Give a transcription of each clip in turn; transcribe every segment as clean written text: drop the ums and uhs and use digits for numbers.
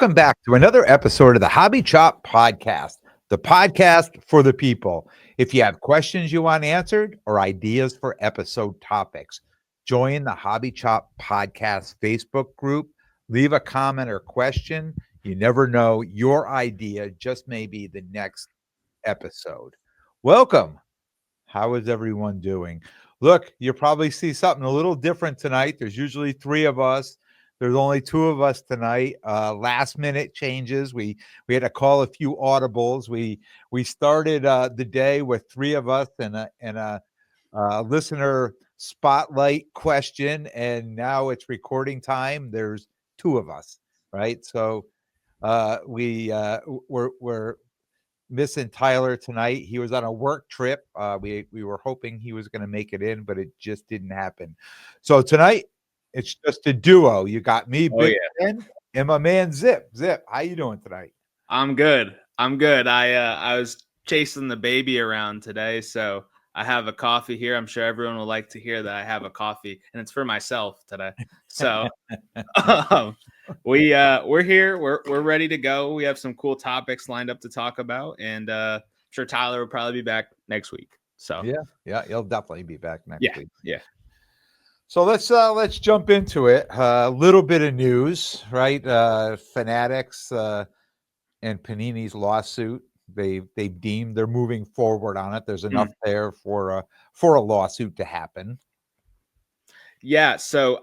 Welcome back to another episode of the Hobby Chop Podcast, the podcast for the people. If you have questions you want answered or ideas for episode topics, join the Hobby Chop Podcast Facebook group. Leave a comment or question. You never know, your idea just may be the next episode. Welcome. How is everyone doing? Look, you probably see something a little different tonight. There's usually three of us. There's only two of us tonight. Last minute changes. We had to call a few audibles. We started the day with three of us and a listener spotlight question, and now it's recording time. There's two of us, right? So we're missing Tyler tonight. He was on a work trip. We were hoping he was going to make it in, but it just didn't happen. So tonight it's just a duo. You got me, Big Ben, and my man Zip. Zip, how you doing tonight? I'm good. I was chasing the baby around today, so I have a coffee here. I'm sure everyone will like to hear that I have a coffee, and it's for myself today. So we're here. We're ready to go. We have some cool topics lined up to talk about, and I'm sure Tyler will probably be back next week. So yeah, he'll definitely be back next week. Yeah. So let's jump into it. A little bit of news, right? Fanatics and Panini's lawsuit. They've deemed they're moving forward on it. There's enough there for a lawsuit to happen. Yeah. So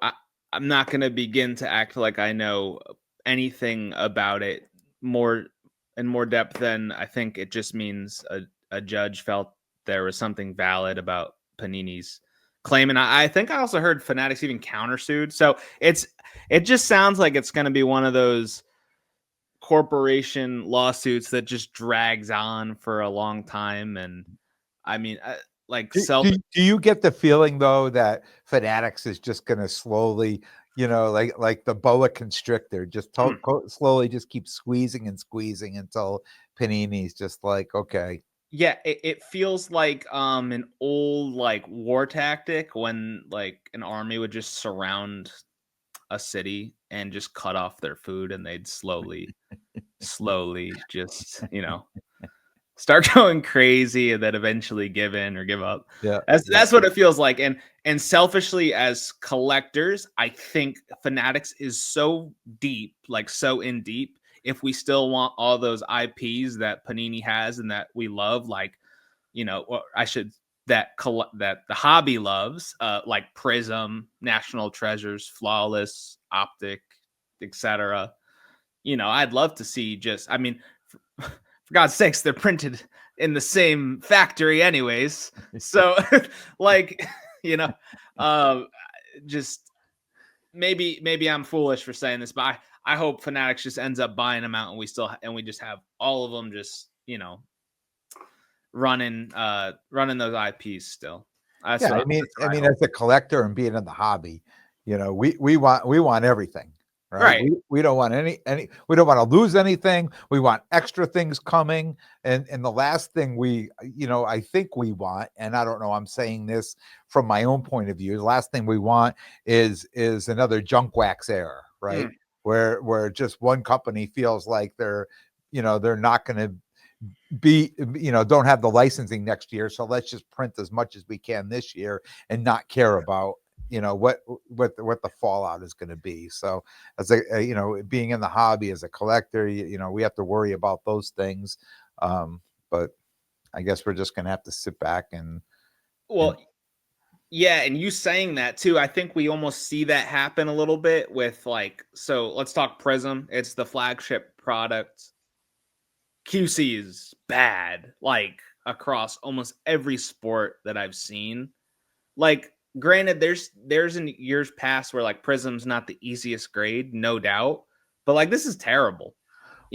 I'm not going to begin to act like I know anything about it more depth than I think it just means a judge felt there was something valid about Panini's claim. And I think I also heard Fanatics even countersued. So it just sounds like it's going to be one of those corporation lawsuits that just drags on for a long time. And I mean, do you get the feeling though that Fanatics is just going to slowly, like the boa constrictor, just slowly just keep squeezing until Panini's just like, okay. Yeah, it feels like an old war tactic when an army would just surround a city and just cut off their food, and they'd slowly just start going crazy and then eventually give in or give up. Yeah, that's what it feels like. And selfishly, as collectors, I think Fanatics is so deep, so in deep. If we still want all those IPs that Panini has and that we love, that the hobby loves, like Prism, National Treasures, Flawless, Optic, etc. I'd love to see for God's sakes, they're printed in the same factory anyways. So just maybe I'm foolish for saying this, but I hope Fanatics just ends up buying them out and we just have all of them just, running those IPs still. I mean, as a collector and being in the hobby, we want everything. Right. We don't want any we don't want to lose anything. We want extra things coming. And the last thing I think we want, and I don't know, I'm saying this from my own point of view, the last thing we want is another junk wax error, right? Where just one company feels like they're not going to be, don't have the licensing next year. So let's just print as much as we can this year and not care about what the fallout is going to be. So as being in the hobby as a collector, we have to worry about those things. But I guess we're just going to have to sit back and yeah. And you saying that too, I think we almost see that happen a little bit with so let's talk Prism. It's the flagship product. QC is bad, across almost every sport that I've seen. Granted, there's in years past where Prism's not the easiest grade, no doubt, but this is terrible.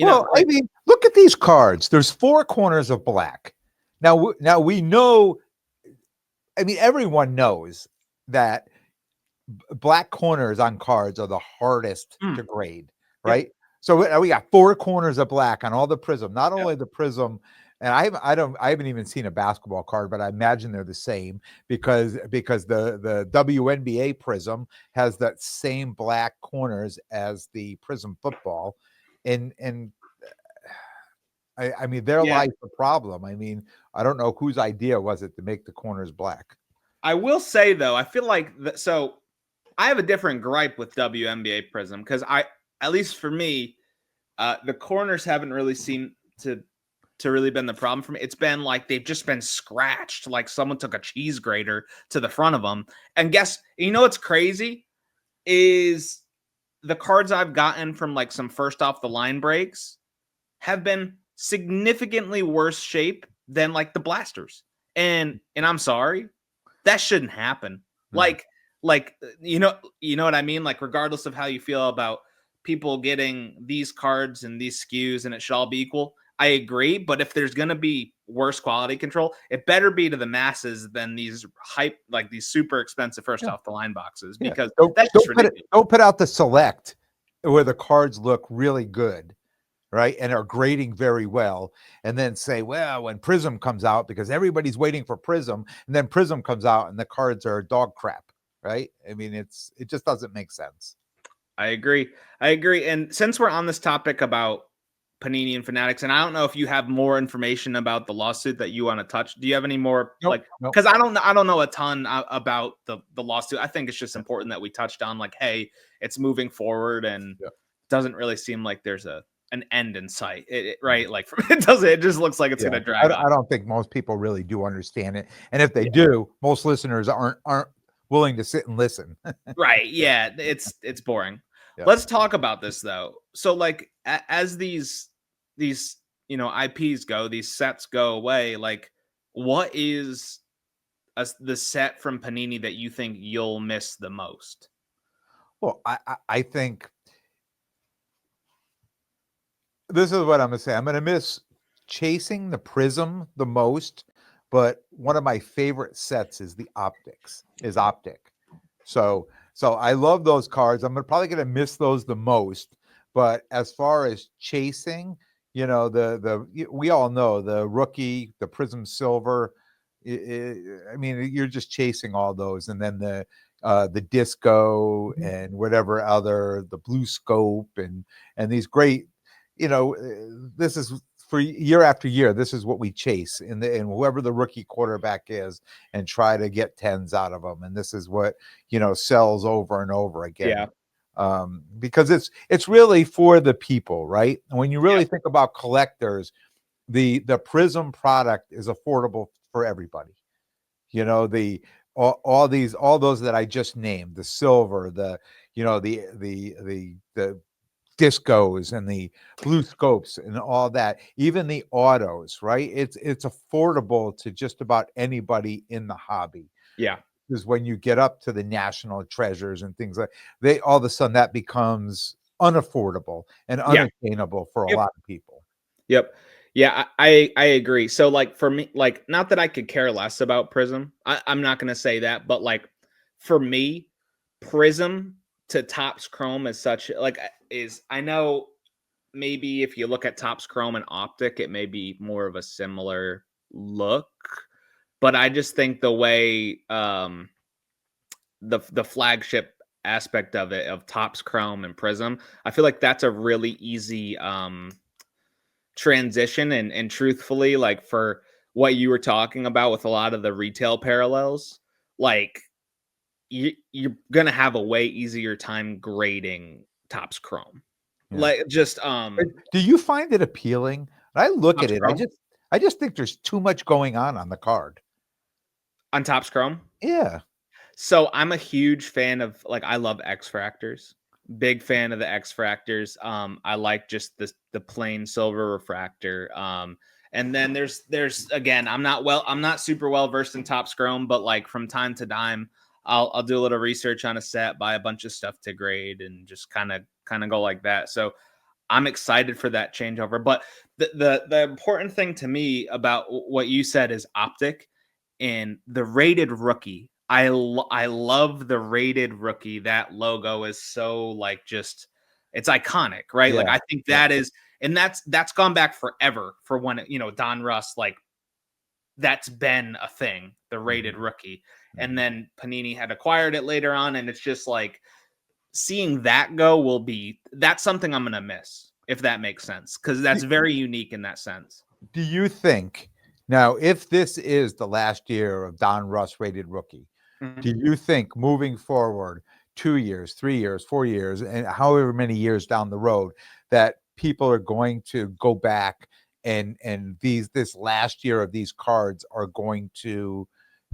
I mean, look at these cards. There's 4 corners of black. Now we know. I mean, everyone knows that black corners on cards are the hardest to grade, right? Yep. So we got 4 corners of black on all the Prism. Not only the Prism. And I haven't even seen a basketball card, but I imagine they're the same because the WNBA Prism has that same black corners as the Prism football, and I mean, there lies the problem. I mean, I don't know whose idea was it to make the corners black. I will say though, I feel like so I have a different gripe with WNBA Prism because at least for me, the corners haven't really seemed to really been the problem for me. It's been like they've just been scratched, like someone took a cheese grater to the front of them. And you know what's crazy is the cards I've gotten from like some first off the line breaks have been significantly worse shape than like the blasters. And I'm sorry, that shouldn't happen. No. Like you know what I mean? Like regardless of how you feel about people getting these cards and these SKUs and it should all be equal, I agree. But if there's gonna be worse quality control, it better be to the masses than these like these super expensive first off the line boxes, because that's just ridiculous. Don't put out the select where the cards look really good, right, and are grading very well, and then say, well, when Prism comes out, because everybody's waiting for Prism, and then Prism comes out and the cards are dog crap, right? I mean, it just doesn't make sense. I agree. And since we're on this topic about Panini and Fanatics, and I don't know if you have more information about the lawsuit that you want to touch. Do you have any more? Nope, like, nope. because I don't know a ton about the lawsuit. I think it's just important that we touched on like, hey, it's moving forward, and doesn't really seem like there's an end in sight, right? Like it just looks like it's going to drag on. I don't think most people really do understand it, and if they do, most listeners aren't willing to sit and listen. Right? Yeah, it's boring. Let's talk about this though. So like as these IPs go, these sets go away, like what is the set from Panini that you think you'll miss the most? Well, I think this is what I'm going to say. I'm going to miss chasing the Prism the most, but one of my favorite sets is Optic. So I love those cards. I'm probably going to miss those the most. But as far as chasing, we all know the rookie, the Prism Silver. I mean, you're just chasing all those, and then the disco and whatever other, the blue scope and these great. This is for year after year. This is what we chase in whoever the rookie quarterback is, and try to get tens out of them. And this is what sells over and over again. Because it's really for the people, right? And when you really think about collectors, the Prism product is affordable for everybody. All those that I just named, the silver, the discos and the blue scopes and all that, even the autos, right? It's affordable to just about anybody in the hobby. Because when you get up to the national treasures and things like all of a sudden that becomes unaffordable and unattainable for a lot of people. Yeah, I agree. So like for me, like not that I could care less about Prism. I'm not gonna say that, but like for me, Prism to Topps Chrome is I know maybe if you look at Topps Chrome and Optic, it may be more of a similar look, but I just think the way the flagship aspect of it, of Topps Chrome and Prism, I feel like that's a really easy transition, and truthfully, like for what you were talking about with a lot of the retail parallels, like you're gonna have a way easier time grading Topps Chrome. Like just do you find it appealing? I look Topps at it, Chrome? I just think there's too much going on the card. On Topps Chrome? Yeah. So I'm a huge fan of, like, I love X Fractors. Big fan of the X Fractors. I like just the plain silver refractor. And then there's again, I'm not super well versed in Topps Chrome, but like from time to time, I'll do a little research on a set, buy a bunch of stuff to grade, and just kind of go like that. So I'm excited for that changeover. But the important thing to me about what you said is Optic and the rated rookie. I love the rated rookie. That logo is so like just it's iconic, right? Like I think that is, and that's gone back forever for when Don Russ, like that's been a thing, the rated rookie. And then Panini had acquired it later on, and it's just like seeing that go that's something I'm gonna miss. if that makes sense, because that's very unique in that sense. Do you think now, if this is the last year of Don Russ rated rookie, Mhm. do you think moving forward 2 years, 3 years, 4 years, and however many years down the road that people are going to go back and this last year of these cards are going to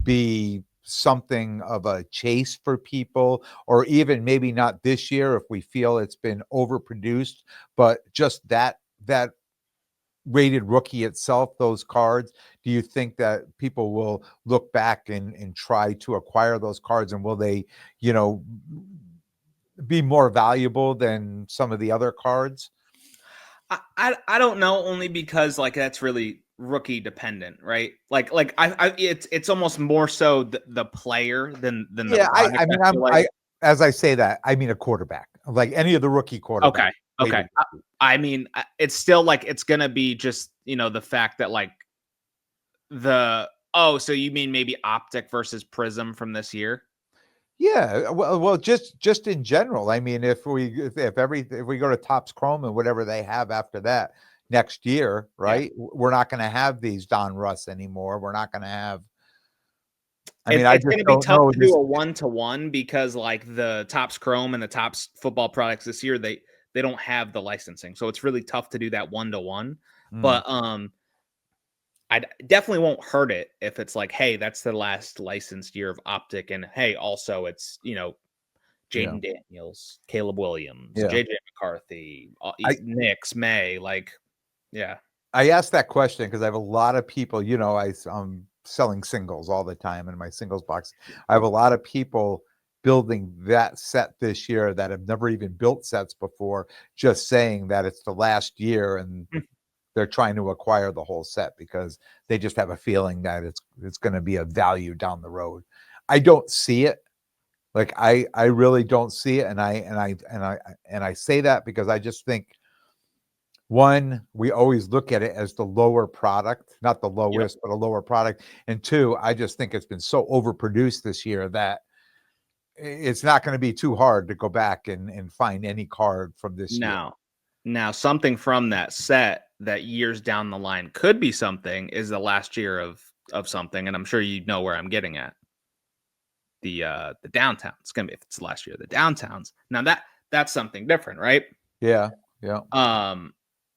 be something of a chase for people, or even maybe not this year if we feel it's been overproduced, but just that rated rookie itself, those cards, do you think that people will look back and try to acquire those cards, and will they, you know, be more valuable than some of the other cards? I don't know, only because like that's really rookie dependent, right? Like I it's almost more so the player than the Yeah, I product. mean, I feel like as I say that, I mean a quarterback, like any of the rookie quarterbacks okay, okay. rated. I mean, it's still like it's gonna be just the fact that like so you mean maybe optic versus prism from this year? Yeah, well, just in general. I mean, if we go to Topps Chrome and whatever they have after that next year, Yeah. right? We're not going to have these Don Russ anymore. We're not going to have. I mean, It's I it's just gonna be don't tough know to do this. a one-to-one because like the Topps Chrome and the Topps football products this year, they don't have the licensing. So it's really tough to do that one-to-one. Mm, But I definitely won't hurt it if it's like, hey, that's the last licensed year of optic, and hey, also it's yeah, Jaden Daniels, Caleb Williams, yeah. JJ McCarthy, I Knicks, May, like yeah. I asked that question because I have a lot of people. I'm selling singles all the time in my singles box. I have a lot of people building that set this year that have never even built sets before, just saying that it's the last year and they're trying to acquire the whole set because they just have a feeling that it's going to be a value down the road. I don't see it. Like I really don't see it, and I say that because I just think, one, we always look at it as the lower product, not the Yep. lowest, but a lower product. And two, I just think it's been so overproduced this year that it's not going to be too hard to go back and find any card from this year. Now, something from that set that years down the line could be something is the last year of something, and I'm sure you know where I'm getting at. The downtown. It's gonna be if it's the last year of the downtowns. Now that's something different, right? Yeah, yeah,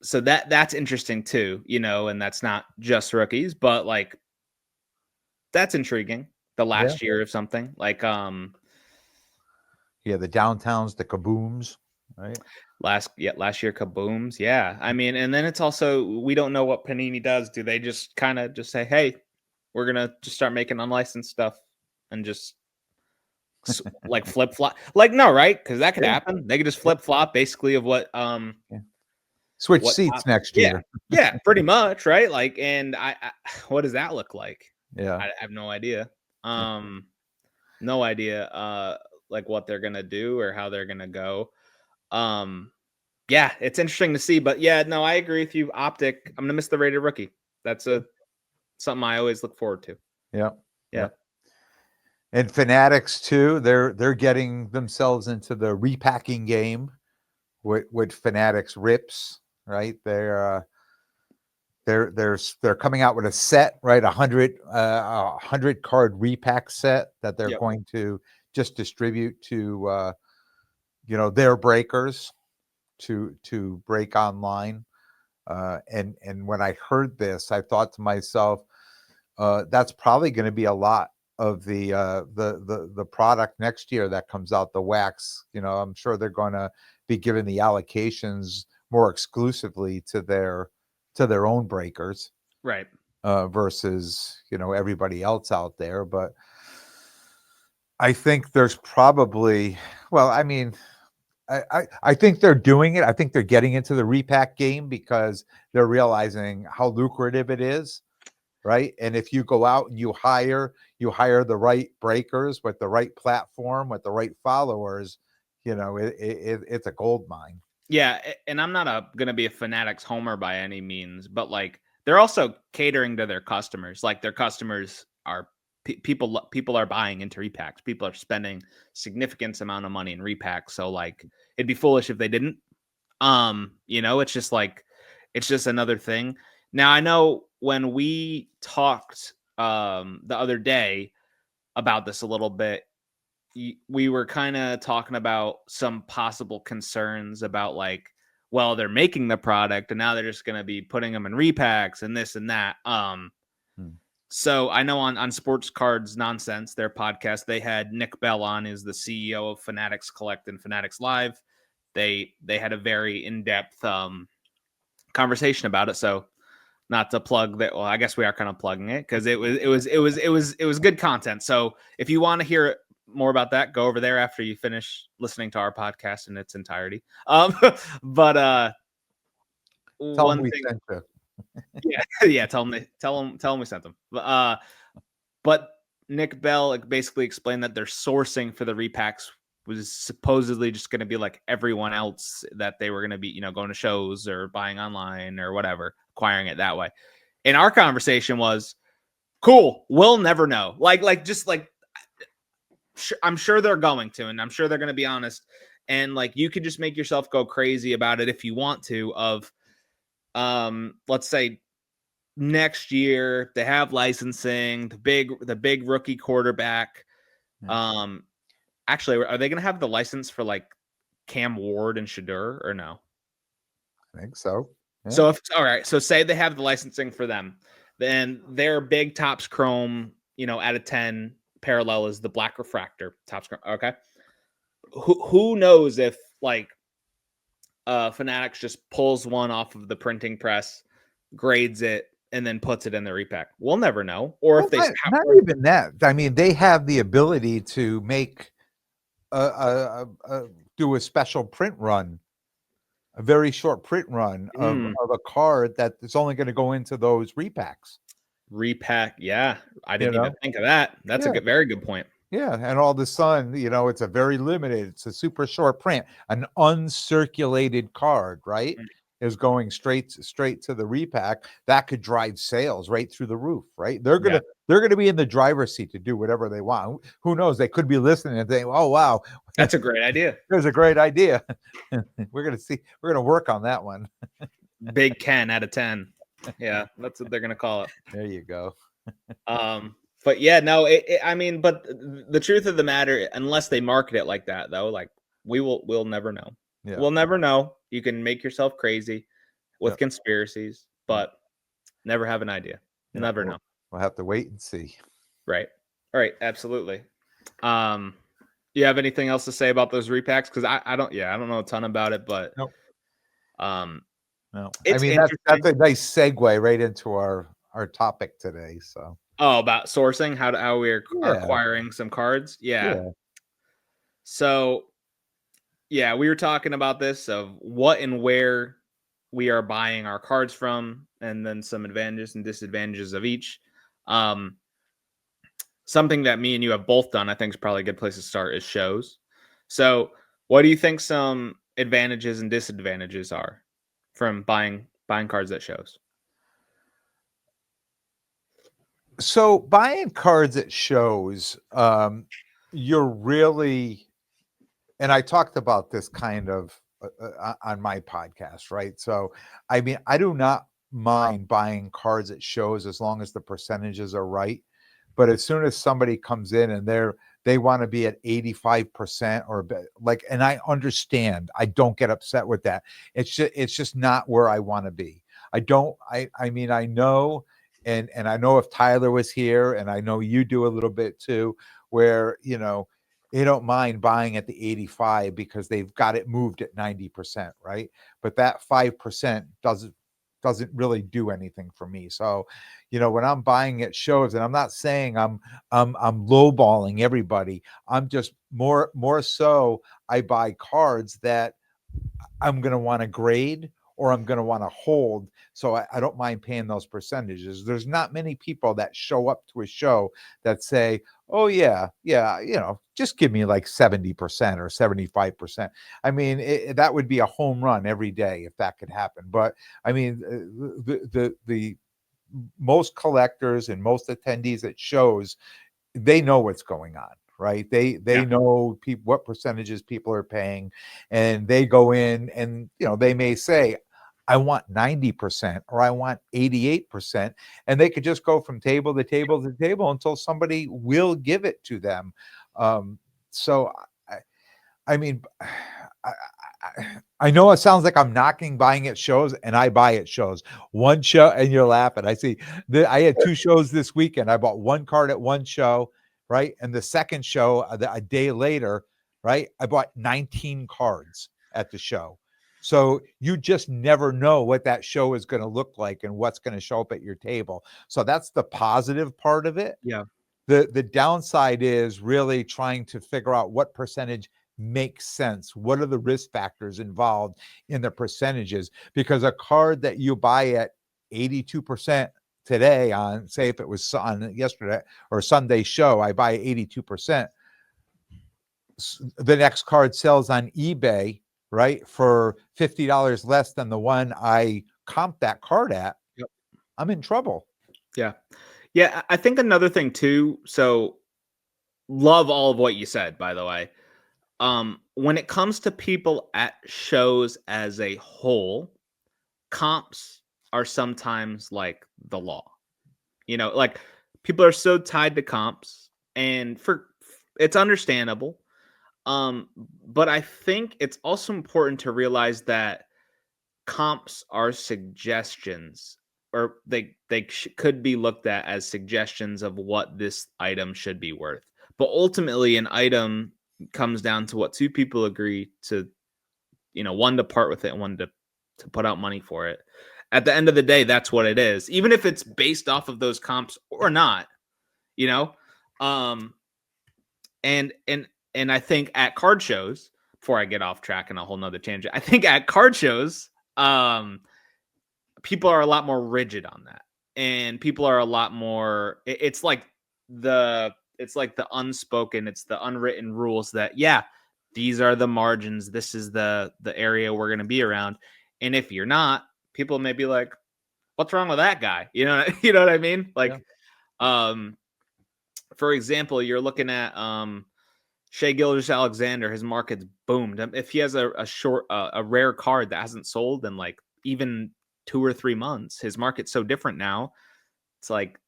So that's interesting too, and that's not just rookies, but like that's intriguing. The yeah, last year of something like yeah. The downtowns, the kabooms, right? last year kabooms. Yeah. I mean, and then it's also we don't know what Panini does. Do they just kind of just say, "Hey, we're going to just start making unlicensed stuff and just like flip flop?" Like no, right? Cuz that could Yeah, happen. They could just yeah, flip flop basically of yeah. Switch what seats next yeah. year. Yeah, pretty much, right? Like and I what does that look like? Yeah, I have no idea. yeah. No idea like what they're going to do or how they're going to go. Um Yeah, it's interesting to see, but yeah, no, I agree with you. Optic, I'm gonna miss the rated rookie. That's a something I always look forward to. Yeah, Yeah. yeah. And Fanatics too. They're getting themselves into the repacking game with Fanatics rips, right? They're coming out with a set, right? A hundred card repack set that they're Yep. going to just distribute to their breakers to break online. And when I heard this, I thought to myself, that's probably going to be a lot of the product next year that comes out, the wax. I'm sure they're going to be given the allocations more exclusively to their own breakers, Right. versus everybody else out there. But I think there's probably, well, I mean, I think they're doing it. I think they're getting into the repack game because they're realizing how lucrative it is, right? And if you go out and you hire the right breakers with the right platform with the right followers, it's a gold mine. Yeah, and I'm not gonna be a Fanatics homer by any means, but like they're also catering to their customers. Like their customers are people are buying into repacks. People are spending significant amount of money in repacks. So like it'd be foolish if they didn't. It's just like, it's just another thing. Now, I know when we talked the other day about this a little bit, we were kind of talking about some possible concerns about, like, well, they're making the product and now they're just going to be putting them in repacks and this and that. So I know on Sports Cards Nonsense, their podcast, they had Nick Bell on, is the CEO of Fanatics Collect and Fanatics Live. They had a very in-depth conversation about it. So, not to plug that, well, I guess we are kind of plugging it because it was good content. So if you want to hear more about that, go over there after you finish listening to our podcast in its entirety. But Tell one them we thing, sent you. yeah, tell them we sent them. But Nick Bell basically explained that their sourcing for the repacks was supposedly just going to be like everyone else, that they were going to be, going to shows or buying online or whatever, acquiring it that way. And our conversation was, cool, we'll never know. I'm sure they're going to, and I'm sure they're going to be honest. And like, you could just make yourself go crazy about it if you want to, of, let's say next year they have licensing, the big rookie quarterback. Actually, are they going to have the license for like Cam Ward and Shadur or no? I think so. Yeah. So all right, so say they have the licensing for them, then their big Topps Chrome, out of 10 parallel is the black refractor Topps Chrome. Okay. Who knows if like Fanatics just pulls one off of the printing press, grades it, and then puts it in the repack? We'll never know. Or if they not even that. I mean, they have the ability to make do a special print run, a very short print run of a card that is only going to go into those repacks. Repack, yeah. I didn't even think of that. That's a very good point. Yeah, and all of a sudden, it's a very limited, it's a super short print, an uncirculated card, right? Is going straight to the repack. That could drive sales right through the roof, right? They're gonna be in the driver's seat to do whatever they want. Who knows? They could be listening and think, "Oh wow, that's a great idea. There's a great idea." We're gonna work on that one. Big Ken out of 10. Yeah, that's what they're gonna call it. There you go. But yeah, no, I mean, but the truth of the matter, unless they market it like that, though, like we'll never know. Yeah. We'll never know. You can make yourself crazy with conspiracies, but never have an idea. Never know. We'll have to wait and see. Right. All right. Absolutely. You have anything else to say about those repacks? Because I don't know a ton about it, but no. No. I mean, that's a nice segue right into our topic today. So. Oh, about sourcing, how we're acquiring some cards. Yeah. So, yeah, we were talking about this, of what and where we are buying our cards from, and then some advantages and disadvantages of each. Something that me and you have both done, I think, is probably a good place to start, is shows. So, what do you think some advantages and disadvantages are from buying cards at shows? So buying cards at shows, you're really, and I talked about this kind of on my podcast, right? So, I mean, I do not mind buying cards at shows as long as the percentages are right. But as soon as somebody comes in and they want to be at 85% or like, and I understand, I don't get upset with that. It's just not where I want to be. I mean, I know. And I know if Tyler was here, and I know you do a little bit too, where, they don't mind buying at the 85 because they've got it moved at 90%, right? But that 5% doesn't really do anything for me. So, when I'm buying at shows, and I'm not saying I'm lowballing everybody, I'm just more so I buy cards that I'm going to want to grade or I'm going to want to hold. So I don't mind paying those percentages. There's not many people that show up to a show that say, oh yeah, just give me like 70% or 75%. I mean, that would be a home run every day if that could happen. But I mean, the most collectors and most attendees at shows, they know what's going on, right? They Yeah. know people, what percentages people are paying, and they go in and they may say, I want 90% or I want 88%. And they could just go from table to table to table until somebody will give it to them. So I mean, I know it sounds like I'm knocking buying at shows, and I buy at shows. One show, and you're laughing. I see that I had 2 shows this weekend. I bought 1 card at one show, right? And the second show, a day later, right? I bought 19 cards at the show. So you just never know what that show is going to look like and what's going to show up at your table. So that's the positive part of it. Yeah. The downside is really trying to figure out what percentage makes sense. What are the risk factors involved in the percentages? Because a card that you buy at 82% today on, say, if it was on yesterday or Sunday show, I buy 82%. The next card sells on eBay, right, for $50 less than the one I comped that card at. Yep. I'm in trouble. Yeah. Yeah. I think another thing too. So love all of what you said, by the way. When it comes to people at shows as a whole, comps are sometimes like the law. Like people are so tied to comps, and it's understandable. But I think it's also important to realize that comps are suggestions, or they could be looked at as suggestions of what this item should be worth. But ultimately, an item comes down to what two people agree to, one to part with it and one to put out money for it. At the end of the day, that's what it is, even if it's based off of those comps or not, you know? And I think at card shows, before I get off track in a whole nother tangent, I think at card shows, people are a lot more rigid on that. And people are a lot more, it's like the unspoken, it's the unwritten rules that, yeah, these are the margins. This is the area we're going to be around. And if you're not, people may be like, what's wrong with that guy? You know what I mean? Like, for example, you're looking at Shai Gilgeous-Alexander. His market's boomed. If he has a rare card that hasn't sold in like even 2 or 3 months, his market's so different now. It's like,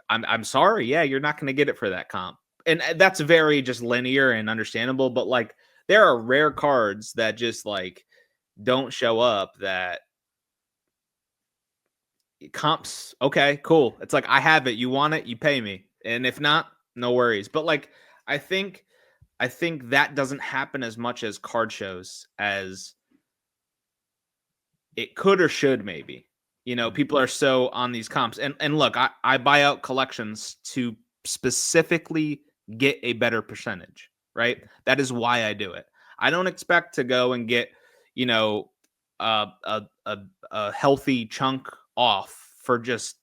I'm sorry, yeah, you're not going to get it for that comp, and that's very just linear and understandable. But like, there are rare cards that just like don't show up, that comps, okay, cool. It's like, I have it, you want it, you pay me, and if not, no worries. But like, I think that doesn't happen as much as card shows as it could or should, maybe. People are so on these comps, and look, I buy out collections to specifically get a better percentage, right? That is why I do it. I don't expect to go and get, a healthy chunk off for just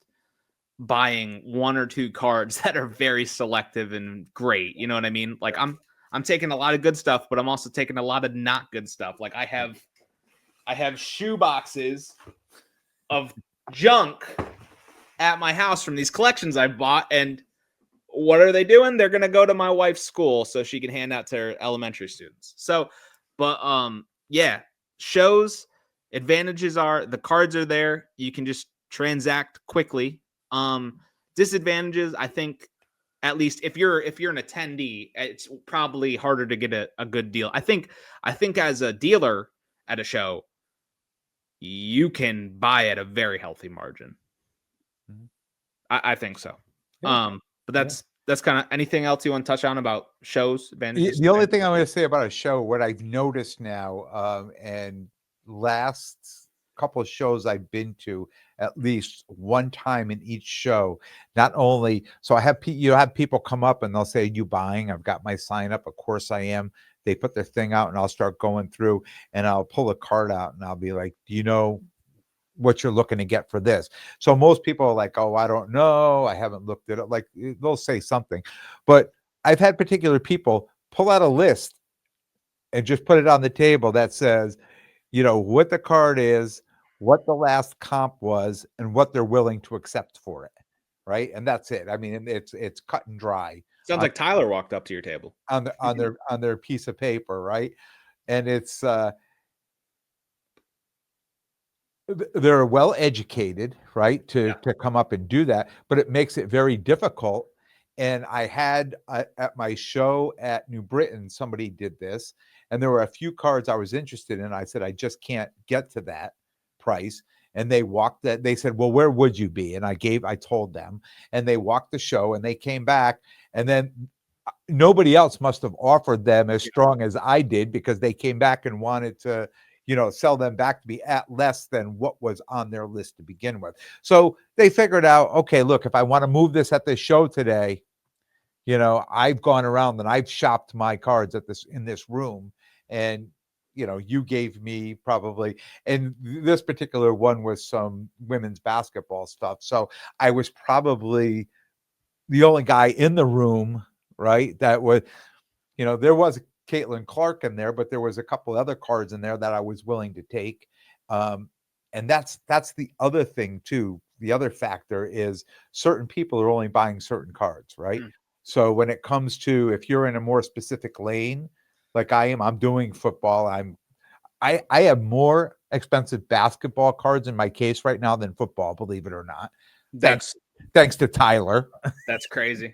buying 1 or 2 cards that are very selective and great. You know what I mean? Like, I'm taking a lot of good stuff, but I'm also taking a lot of not good stuff. Like, I have shoe boxes of junk at my house from these collections I bought, and what are they doing? They're gonna go to my wife's school so she can hand out to her elementary students. So, but yeah, shows, advantages are the cards are there. You can just transact quickly. Disadvantages, I think, at least if you're an attendee, it's probably harder to get a good deal. I think as a dealer at a show, you can buy at a very healthy margin. Mhm. I think so. Yeah. But that's kind of, anything else you want to touch on about shows, advantages? The only thing I'm going to say about a show, what I've noticed now, and last couple of shows I've been to, at least one time in each show, not only, so I have have people come up and they'll say, "You buying?" I've got my sign up. Of course I am. They put their thing out and I'll start going through and I'll pull a card out and I'll be like, "Do you know what you're looking to get for this?" So most people are like, "Oh, I don't know. I haven't looked at it." Like, they'll say something, but I've had particular people pull out a list and just put it on the table that says, what the card is, what the last comp was, and what they're willing to accept for it. right? And that's it. I mean, it's cut and dry Sounds on, like Tyler walked up to your table. on their piece of paper, right? And it's they're well educated, right, to come up and do that, but it makes it very difficult. And I had at my show at New Britain, somebody did this, and there were a few cards I was interested in. I said, I just can't get to that price. And they walked that, they said, well, where would you be? And I told them, and they walked the show and they came back. And then nobody else must have offered them as strong as I did, because they came back and wanted to, sell them back to me at less than what was on their list to begin with. So they figured out, okay, look, if I want to move this at this show today, I've gone around and I've shopped my cards in this room, and you gave me probably, and this particular one was some women's basketball stuff. So I was probably the only guy in the room, right? That was, there was Caitlin Clark in there, but there was a couple other cards in there that I was willing to take. And that's the other thing too. The other factor is certain people are only buying certain cards, right? So when it comes to, if you're in a more specific lane, like I am, I'm doing football. I have more expensive basketball cards in my case right now than football, believe it or not. Thanks to Tyler. That's crazy.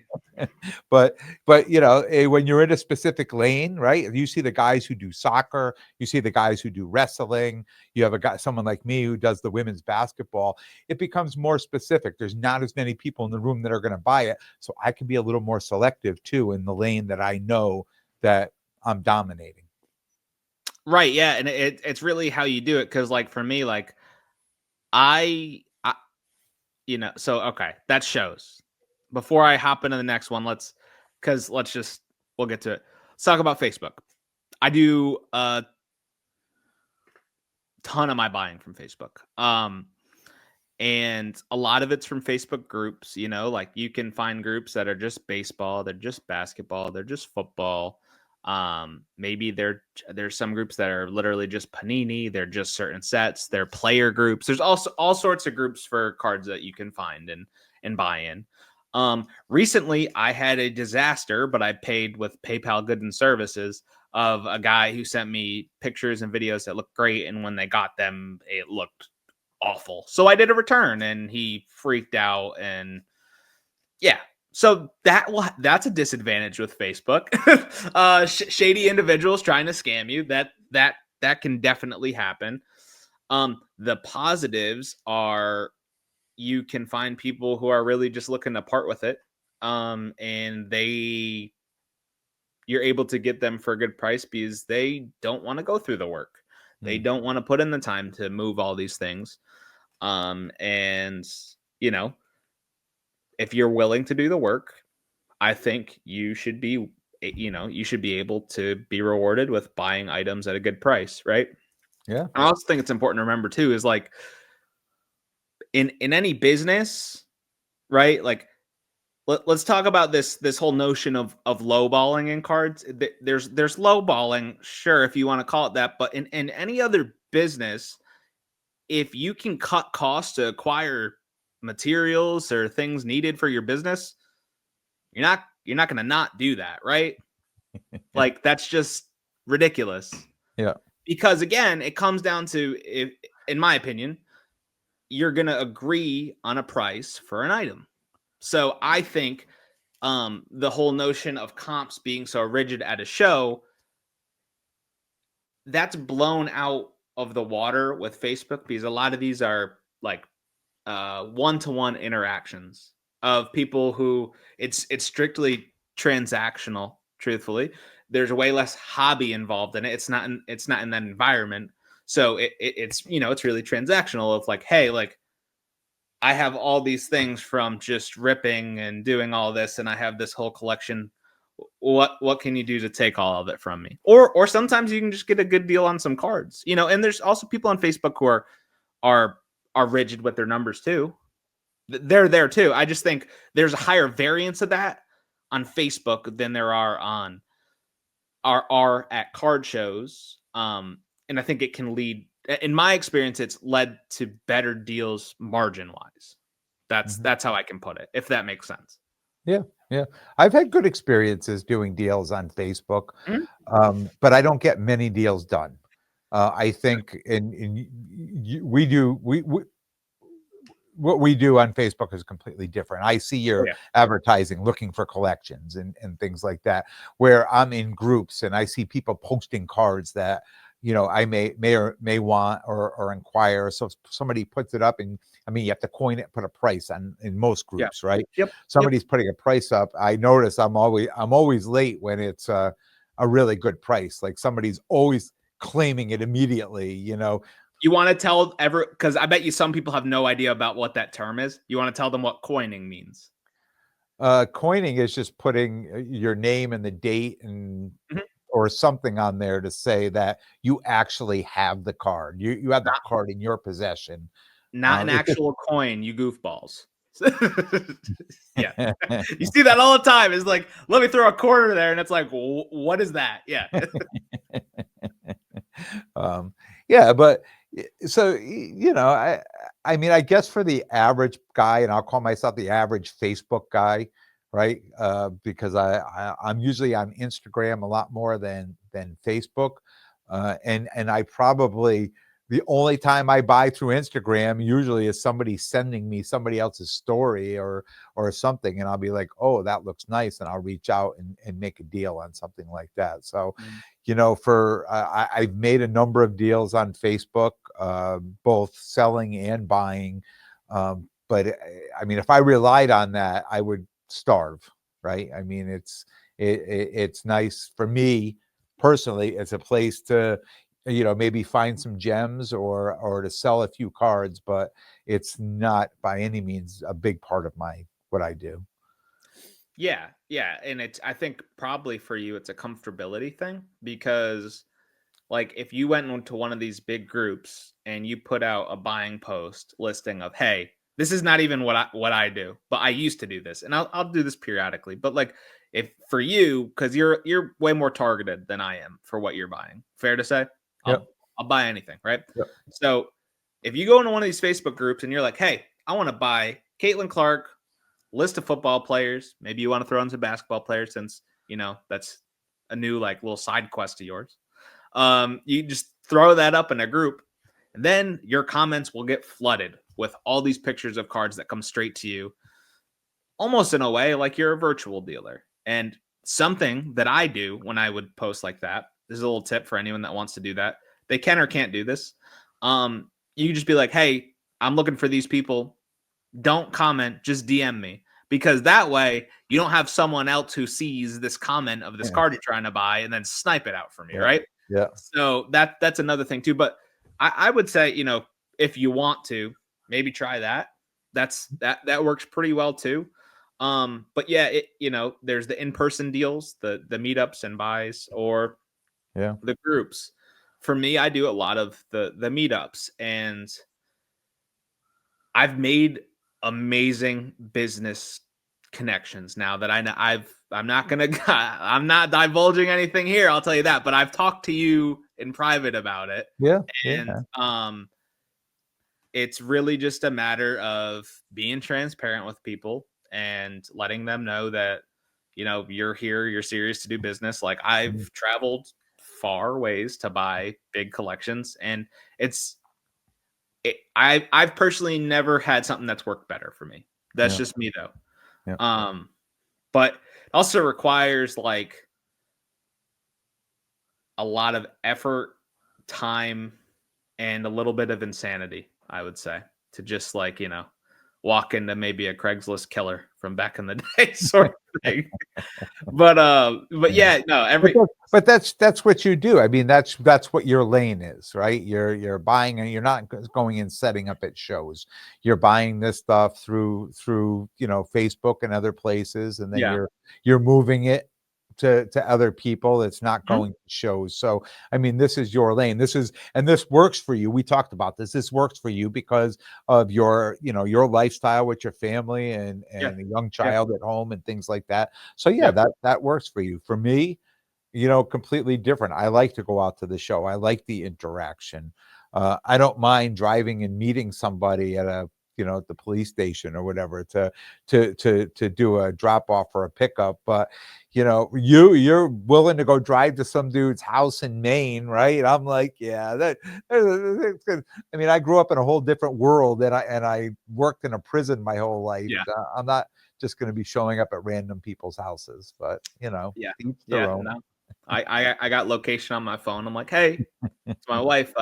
but when you're in a specific lane, right? You see the guys who do soccer, you see the guys who do wrestling, you have someone like me who does the women's basketball. It becomes more specific. There's not as many people in the room that are going to buy it, so I can be a little more selective too in the lane that I know that I'm dominating. Right. Yeah. And it's really how you do it. Cause like for me, like I so, okay, that shows. Before I hop into the next one, we'll get to it. Let's talk about Facebook. I do a ton of my buying from Facebook. And a lot of it's from Facebook groups, like you can find groups that are just baseball, they're just basketball, they're just football. Maybe there's some groups that are literally just Panini, they're just certain sets, they're player groups. There's also all sorts of groups for cards that you can find and buy in. Recently I had a disaster, but I paid with PayPal Goods and Services of a guy who sent me pictures and videos that looked great, and when they got them, it looked awful. So I did a return and he freaked out, and yeah. So that's a disadvantage with Facebook. Shady individuals trying to scam you. That can definitely happen. The positives are you can find people who are really just looking to part with it. And you're able to get them for a good price because they don't want to go through the work. They don't want to put in the time to move all these things. And if you're willing to do the work, I think you should be able to be rewarded with buying items at a good price, right? Yeah. I also think it's important to remember too, is like in any business, right? Like let's talk about this whole notion of lowballing in cards. There's lowballing, sure, if you want to call it that, but in any other business, if you can cut costs to acquire materials or things needed for your business, you're not going to not do that, right? Like that's just ridiculous. Yeah. Because again, it comes down to, if, in my opinion, you're going to agree on a price for an item. So I think the whole notion of comps being so rigid at a show, that's blown out of the water with Facebook, because a lot of these are like one-to-one interactions of people who it's strictly transactional. Truthfully, there's way less hobby involved in it. It's not in that environment. So it's it's really transactional of like, hey, like I have all these things from just ripping and doing all this, and I have this whole collection. What can you do to take all of it from me? Or sometimes you can just get a good deal on some cards, and there's also people on Facebook who are rigid with their numbers too. They're there too. I just think there's a higher variance of that on Facebook than there are at card shows. And I think it can lead, in my experience, it's led to better deals margin wise. That's how I can put it, if that makes sense. Yeah, yeah. I've had good experiences doing deals on Facebook, Mhm. but I don't get many deals done. I think we do what we do on Facebook is completely different. I see Oh, your yeah. advertising looking for collections and things like that, where I'm in groups and I see people posting cards that, I may want or inquire. So if somebody puts it up, and I mean, you have to coin it, put a price on in most Yeah. groups, right? Yep. Yep. Somebody's putting a price up. I notice I'm always late when it's a really good price. Like somebody's always claiming it immediately. You want to tell because I bet you some people have no idea about what that term is. You want to tell them what coining means. Coining is just putting your name and the date and Mhm. or something on there to say that you actually have the card. You have the Not, card in your possession. not an It's just actual coin, you goofballs. Yeah. You see that all the time. It's like, let me throw a quarter there. And it's like, what is that? Yeah. um, yeah, but so I mean, I guess for the average guy, and I'll call myself the average Facebook guy, right? Because I'm usually on Instagram a lot more than Facebook, and I probably the only time I buy through Instagram usually is somebody sending me somebody else's story or something, and I'll be like, oh, that looks nice, and I'll reach out and make a deal on something like that. So Mm. for I've made a number of deals on Facebook, both selling and buying. But I mean, if I relied on that, I would starve, right? I mean, it's nice for me personally. It's a place to, maybe find some gems or to sell a few cards, but it's not by any means a big part of what I do. Yeah. Yeah. And I think probably for you, it's a comfortability thing because, like, if you went into one of these big groups and you put out a buying post listing of, hey, this is not even what I do, but I used to do this, and I'll do this periodically. But like, if for you, because you're way more targeted than I am for what you're buying, fair to say, Yep. I'll buy anything, right? Yep. So if you go into one of these Facebook groups and you're like, hey, I want to buy Caitlin Clark, list of football players. Maybe you want to throw in some basketball players since that's a new like little side quest of yours. You just throw that up in a group, and then your comments will get flooded with all these pictures of cards that come straight to you, almost in a way like you're a virtual dealer. And something that I do when I would post like that, this is a little tip for anyone that wants to do that. They can or can't do this. You just be like, hey, I'm looking for these people. Don't comment, just DM me. Because that way you don't have someone else who sees this comment of this Yeah. card you're trying to buy and then snipe it out from you, Yeah. right? Yeah. So that's another thing too. But I would say, if you want to, maybe try that. That works pretty well too. But yeah, there's the in-person deals, the meetups and buys, or Yeah. the groups. For me, I do a lot of the meetups, and I've made amazing business connections now that I know I'm not gonna I'm not divulging anything here, I'll tell you that, but I've talked to you in private about it. Yeah. And Yeah. it's really just a matter of being transparent with people and letting them know that you're here, you're serious to do business. Like, Mhm. I've traveled far ways to buy big collections, and I've personally never had something that's worked better for me. That's Yeah. just me though. Yeah. But it also requires like a lot of effort, time, and a little bit of insanity, I would say, to just like, walk into maybe a Craigslist killer from back in the day sort of thing. But Yeah. yeah, no, But that's what you do. I mean, that's what your lane is, right? You're buying, and you're not going and setting up at shows. You're buying this stuff through Facebook and other places, and then yeah. you're moving it to other people. It's not Mhm. going to shows. So I mean, this is your lane. This works for you. We talked about this. This works for you because of your lifestyle with your family and Yeah. a young Yeah. child at home and things like that. So yeah, Yeah. that works for you. For me, completely different. I like to go out to the show. I like the interaction. I don't mind driving and meeting somebody at at the police station or whatever to do a drop off or a pickup. But you're willing to go drive to some dude's house in Maine, right? I'm like, yeah, that's good. I mean, I grew up in a whole different world, and I worked in a prison my whole life. Yeah. I'm not just going to be showing up at random people's houses, but Yeah. each their own. No. I got location on my phone. I'm like, hey, it's my wife.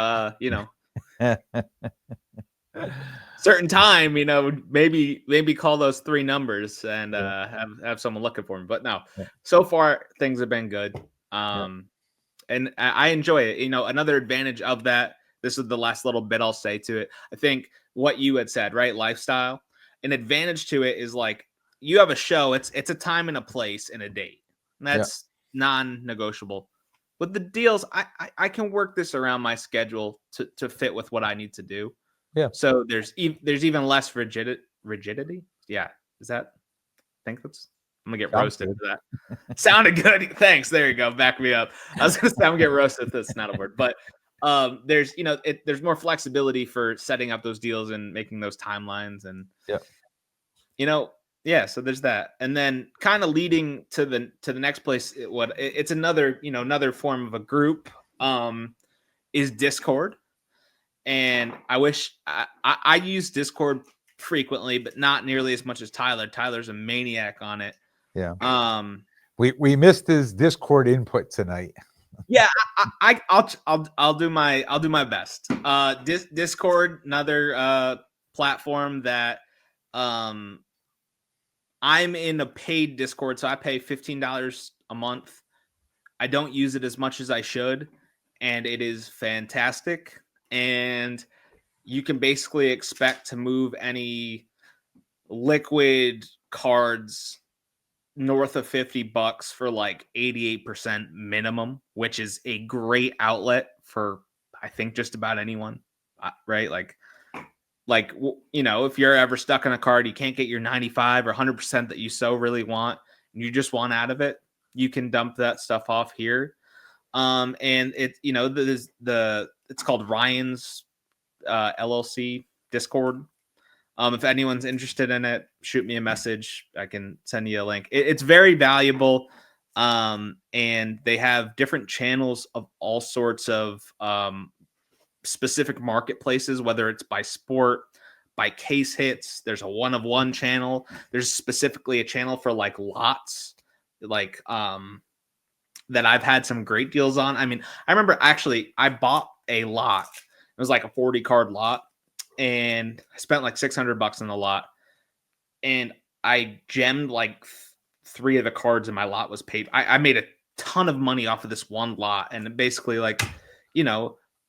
Certain time, maybe call those 3 numbers and have someone looking for me. But no, so far things have been good. And I enjoy it. Another advantage of that, this is the last little bit I'll say to it. I think what you had said, right? Lifestyle. An advantage to it is like you have a show, it's a time and a place and a date. And that's non-negotiable. With the deals, I can work this around my schedule to fit with what I need to do. Yeah. So there's even less rigidity. Yeah. Is that? I think that's. I'm gonna get roasted for that. Sounded good. Thanks. There you go. Back me up. I was gonna say I'm gonna get roasted. That's not a word, but there's there's more flexibility for setting up those deals and making those timelines, and so there's that. And then kind of leading to the next place, it's another another form of a group is Discord. And I wish I use Discord frequently, but not nearly as much as Tyler. Tyler's a maniac on it. Yeah. We missed his Discord input tonight. Yeah, I'll do my best. Discord, another platform that I'm in a paid Discord, so I pay $15 a month. I don't use it as much as I should, and it is fantastic. And you can basically expect to move any liquid cards north of $50 for like 88% minimum, which is a great outlet for I think just about anyone, right? Like if you're ever stuck in a card, you can't get your 95 or 100% that you so really want, and you just want out of it, you can dump that stuff off here. And it's it's called Ryan's LLC Discord. If anyone's interested in it, shoot me a message. I can send you a link. It's very valuable. And they have different channels of all sorts of specific marketplaces, whether it's by sport, by case hits. There's a 1-of-1 channel. There's specifically a channel for like lots, like that I've had some great deals on. I mean, I remember actually I bought a lot. It was like a 40 card lot, and I spent like $600 on the lot, and I gemmed like 3 of the cards in my lot was paid. I made a ton of money off of this one lot, and basically like,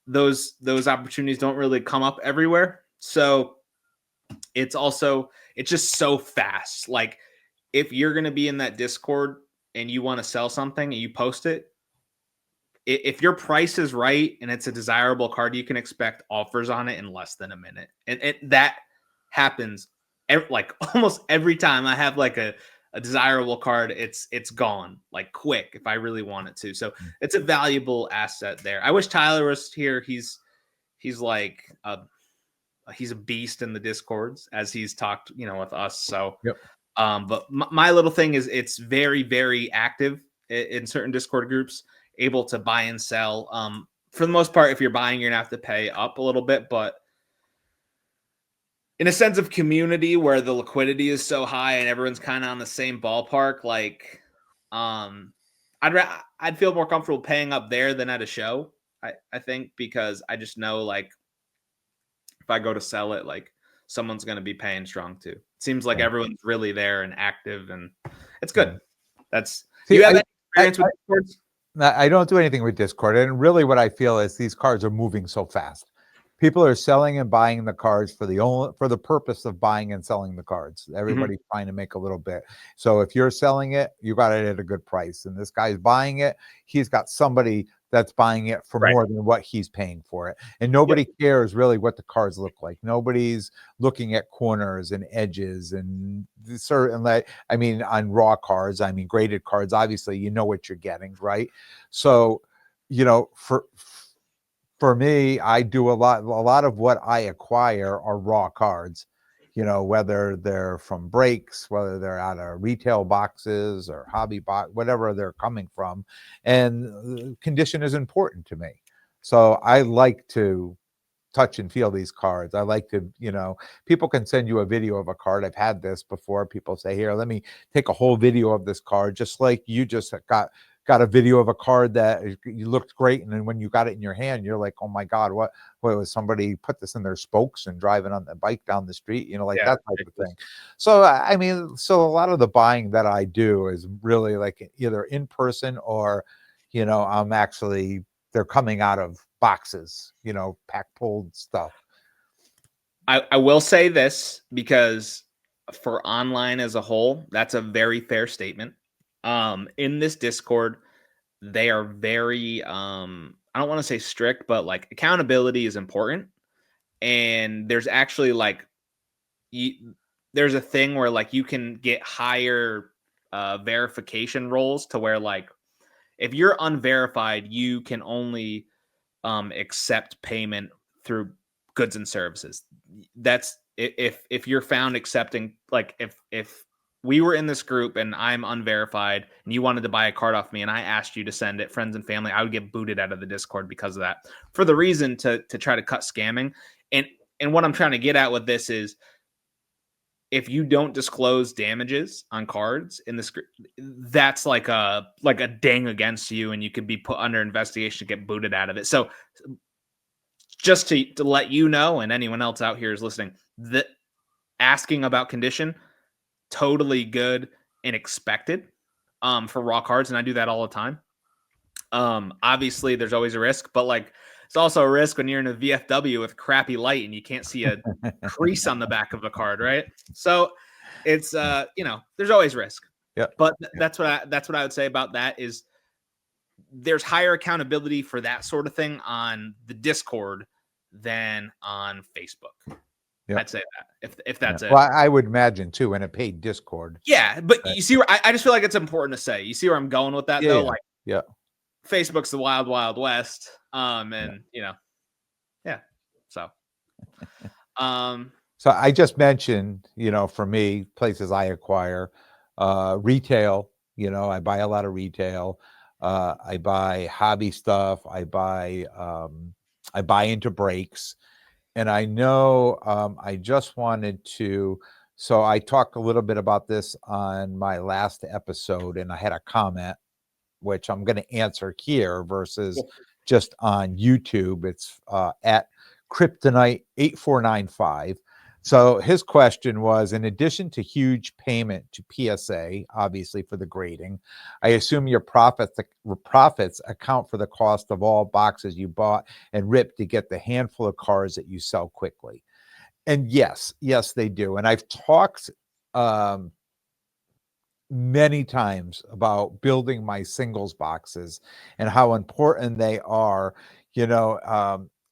those opportunities don't really come up everywhere. So it's just so fast. Like if you're going to be in that Discord and you want to sell something and you post it, if your price is right and it's a desirable card, you can expect offers on it in less than a minute. And that happens like almost every time I have like a desirable card, it's gone like quick if I really want it to. So it's a valuable asset there. I wish Tyler was here. He's like he's a beast in the Discords, as he's talked, with us. So, but my little thing is it's very, very active in certain Discord groups, able to buy and sell. For the most part, if you're buying, you're gonna have to pay up a little bit, but in a sense of community where the liquidity is so high and everyone's kind of on the same ballpark, like, I'd feel more comfortable paying up there than at a show. I think, because I just know like if I go to sell it, like someone's going to be paying strong too. It seems like everyone's really there and active, and it's good. Do you have any experience with Discords? I don't do anything with Discord. And really what I feel is these cards are moving so fast. People are selling and buying the cards for the purpose of buying and selling the cards. Everybody's trying to make a little bit. So if you're selling it, you got it at a good price. And this guy's buying it, he's got somebody that's buying it for more than what he's paying for it. And nobody cares really what the cards look like. Nobody's looking at corners and edges and certain, like, I mean, on raw cards, I mean, graded cards, obviously, you know what you're getting, right? So, for me, I do a lot of what I acquire are raw cards. whether they're from breaks, whether they're out of retail boxes or hobby box, whatever they're coming from. And condition is important to me. So I like to touch and feel these cards. I like to, people can send you a video of a card. I've had this before. People say, here, let me take a whole video of this card, just like you just got a video of a card that you looked great. And then when you got it in your hand, you're like, oh my God, what was somebody put this in their spokes and driving on the bike down the street, like that type of thing. So, so a lot of the buying that I do is really like either in person or, I'm actually, they're coming out of boxes, pack pulled stuff. I will say this, because for online as a whole, that's a very fair statement. In this Discord, they are very I don't want to say strict, but like accountability is important. And there's actually like there's a thing where like you can get higher verification roles to where like if you're unverified, you can only accept payment through goods and services. That's if you're found accepting, like if we were in this group and I'm unverified and you wanted to buy a card off me and I asked you to send it, friends and family, I would get booted out of the Discord because of that, for the reason to try to cut scamming. And what I'm trying to get at with this is, if you don't disclose damages on cards in the script, that's like a ding against you, and you could be put under investigation to get booted out of it. So just to let you know, and anyone else out here is listening, that asking about condition, totally good and expected for raw cards. And I do that all the time. Obviously there's always a risk, but like it's also a risk when you're in a VFW with crappy light and you can't see a crease on the back of a card, right? So it's there's always risk. Yeah. But that's what I would say about that is there's higher accountability for that sort of thing on the Discord than on Facebook. Yep. I'd say that if that's it. Well, I would imagine too in a paid Discord. Yeah, but you see where I just feel like it's important to say. You see where I'm going with that though? Like, yeah. Facebook's the wild, wild west. And so. So I just mentioned, for me, places I acquire, retail, I buy a lot of retail. I buy hobby stuff. I buy into breaks. And I know I just wanted to, so I talked a little bit about this on my last episode, and I had a comment, which I'm going to answer here versus just on YouTube. It's at Kryptonite 8495. So his question was, in addition to huge payment to PSA, obviously for the grading, I assume your profits account for the cost of all boxes you bought and ripped to get the handful of cards that you sell quickly. And yes, they do. And I've talked many times about building my singles boxes and how important they are,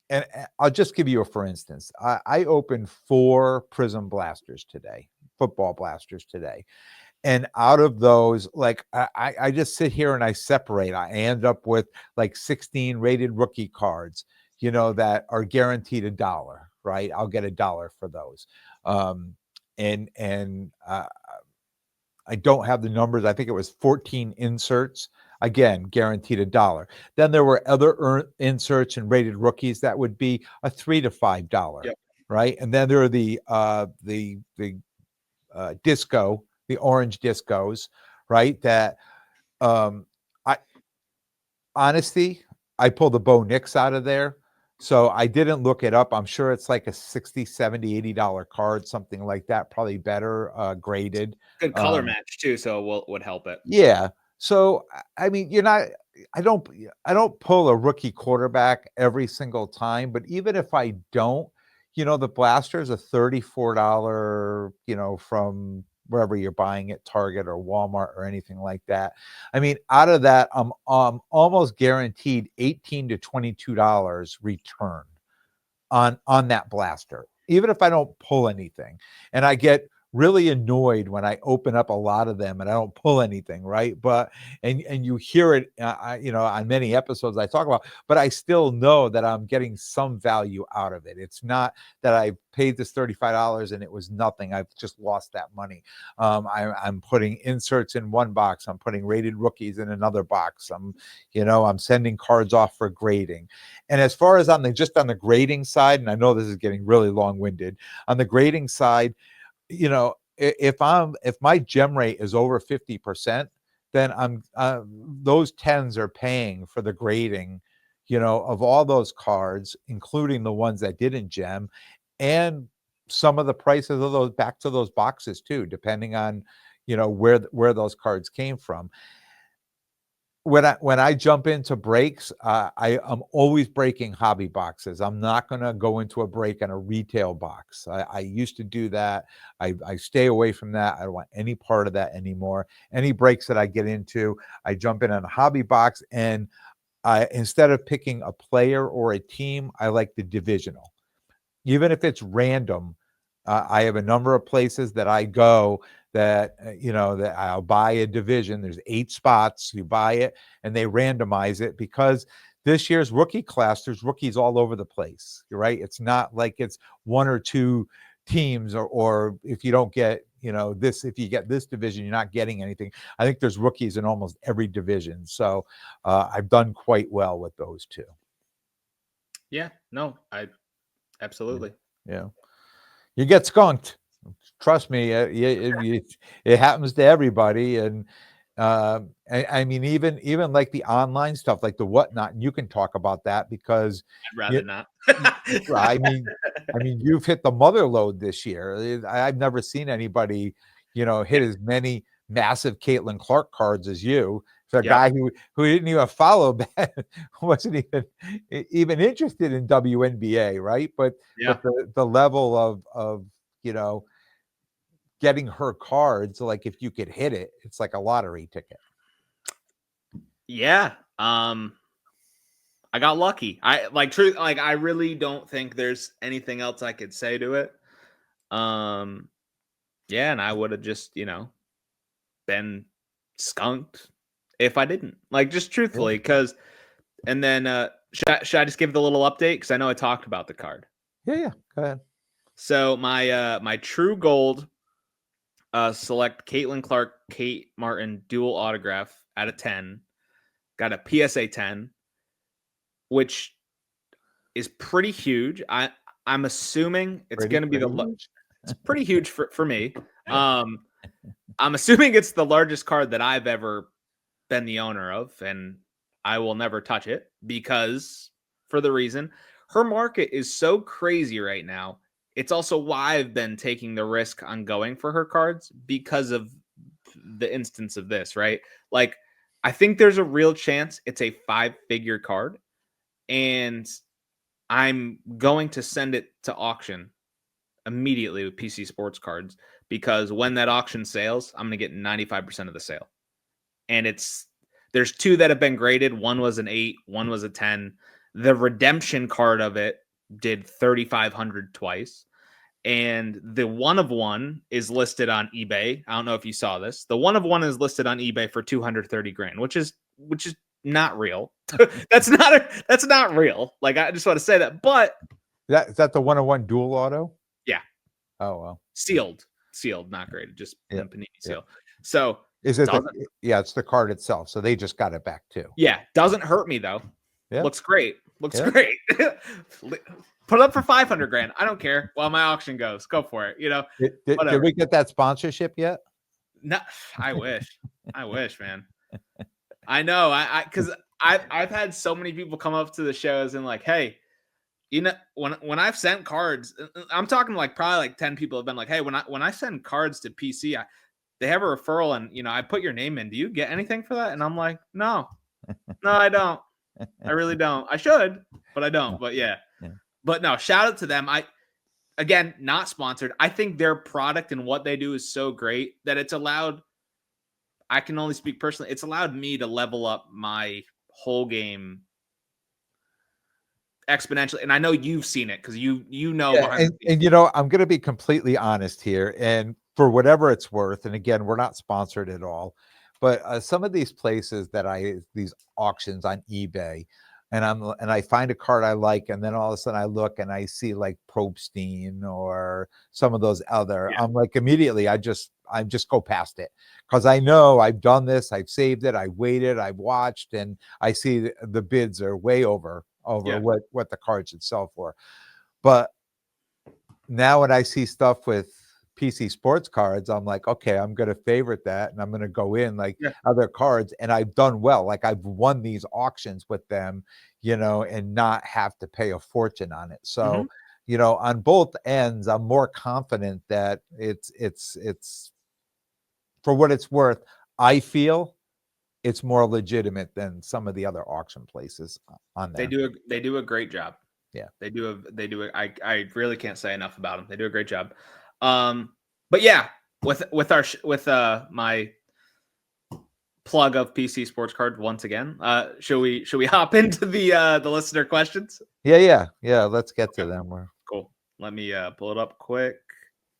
and I'll just give you a for instance. I opened 4 Prism blasters today, football blasters today. And out of those, like I just sit here and I separate. I end up with like 16 rated rookie cards, that are guaranteed $1, right? I'll get $1 for those. I don't have the numbers. I think it was 14 inserts. Again, guaranteed $1. Then there were other inserts and rated rookies that would be a $3 to $5, right? And then there are the disco, the orange discos, right? That I pulled the Bo Nix out of there. So I didn't look it up. I'm sure it's like a $60, $70, $80 card, something like that, probably better graded. Good color match too, so would help it. Yeah. So I mean, I don't pull a rookie quarterback every single time, but even if I don't, the blaster is a $34, from wherever you're buying it, Target or Walmart or anything like that. I mean, out of that, I'm almost guaranteed $18 to $22 return on that blaster, even if I don't pull anything. And I get really annoyed when I open up a lot of them and I don't pull anything, right? But and you hear it, on many episodes I talk about, but I still know that I'm getting some value out of it. It's not that I paid this $35 and it was nothing. I've just lost that money. I'm putting inserts in one box. I'm putting rated rookies in another box. I'm sending cards off for grading. And as far as on the grading side, and I know this is getting really long-winded, on the grading side, if my gem rate is over 50%, then those 10s are paying for the grading, of all those cards, including the ones that didn't gem, and some of the prices of those back to those boxes too, depending on, where those cards came from. When I jump into breaks, I'm always breaking hobby boxes. I'm not going to go into a break in a retail box. I used to do that. I stay away from that. I don't want any part of that anymore. Any breaks that I get into, I jump in on a hobby box, and instead of picking a player or a team, I like the divisional. Even if it's random, I have a number of places that I go that, that I'll buy a division. There's 8 spots. You buy it and they randomize it, because this year's rookie class, there's rookies all over the place. You're right. It's not like it's 1 or 2 teams, or if you don't get, if you get this division, you're not getting anything. I think there's rookies in almost every division. So I've done quite well with those 2. Yeah, no, absolutely. Yeah. You get skunked. Trust me, it happens to everybody. And I mean, even like the online stuff, like the whatnot, and you can talk about that because I'd rather not. I mean, you've hit the mother load this year. I've never seen anybody, hit as many massive Caitlin Clark cards as you. For a guy who didn't even follow that, wasn't even interested in WNBA, right? But the level of getting her cards, like if you could hit it, it's like a lottery ticket. Yeah. I got lucky. I really don't think there's anything else I could say to it. Yeah, and I would have just, been skunked if I didn't. Like, just truthfully, because and then should I just give the little update? Because I know I talked about the card. Yeah, go ahead. So my true gold select Caitlin Clark, Kate Martin dual autograph out of 10. Got a PSA 10, which is pretty huge. I'm assuming it's going to be it's pretty huge for me. I'm assuming it's the largest card that I've ever been the owner of, and I will never touch it because for the reason her market is so crazy right now. It's also why I've been taking the risk on going for her cards, because of the instance of this, right? Like, I think there's a real chance it's a 5-figure card, and I'm going to send it to auction immediately with PC Sports Cards, because when that auction sales, I'm going to get 95% of the sale. And there's 2 that have been graded. One was an 8, one was a 10. The redemption card of it did 3,500 twice. And the 1 of 1 is listed on eBay. I don't know if you saw this. The 1 of 1 is listed on eBay for 230 grand, which is not real. That's not real. Like, I just want to say that. But is that the 101 dual auto? Yeah. Oh well. Sealed, not graded, just Panini seal. Yeah. So is it? It's the card itself. So they just got it back too. Yeah, doesn't hurt me though. Yeah. Looks great. Great. Put it up for 500 grand. I don't care. While my auction goes, go for it. Did we get that sponsorship yet? No, I wish. I wish, man. I know. Because I've had so many people come up to the shows and like, hey, when I've sent cards, I'm talking like probably like 10 people have been like, hey, when I send cards to PC, they have a referral and I put your name in. Do you get anything for that? And I'm like, no, I don't. I really don't. I should, but I don't. But yeah. But no, shout out to them. Again, not sponsored. I think their product and what they do is so great that it's allowed, I can only speak personally, it's allowed me to level up my whole game exponentially. And I know you've seen it because you know. And I'm going to be completely honest here. And for whatever it's worth. And again, we're not sponsored at all, but some of these places these auctions on eBay, and I find a card I like, and then all of a sudden I look and I see like Probstein or some of those other, Yeah. I'm like immediately I just go past it, because I know I've done this, I've saved it, I waited, I've watched, and I see the bids are way over Yeah. what the card should sell for. But now when I see stuff with PC sports cards, I'm like, okay, I'm going to favorite that, and I'm going to go in like Yeah. other cards, and I've done well. Like I've won these auctions with them, and not have to pay a fortune on it. So, on both ends, I'm more confident that it's for what it's worth. I feel it's more legitimate than some of the other auction places on there. They do a great job. Yeah. I really can't say enough about them. They do a great job. But yeah, with my plug of PC Sports Card once again, should we hop into the listener questions? Yeah. Let's get to them. Cool. Let me pull it up quick.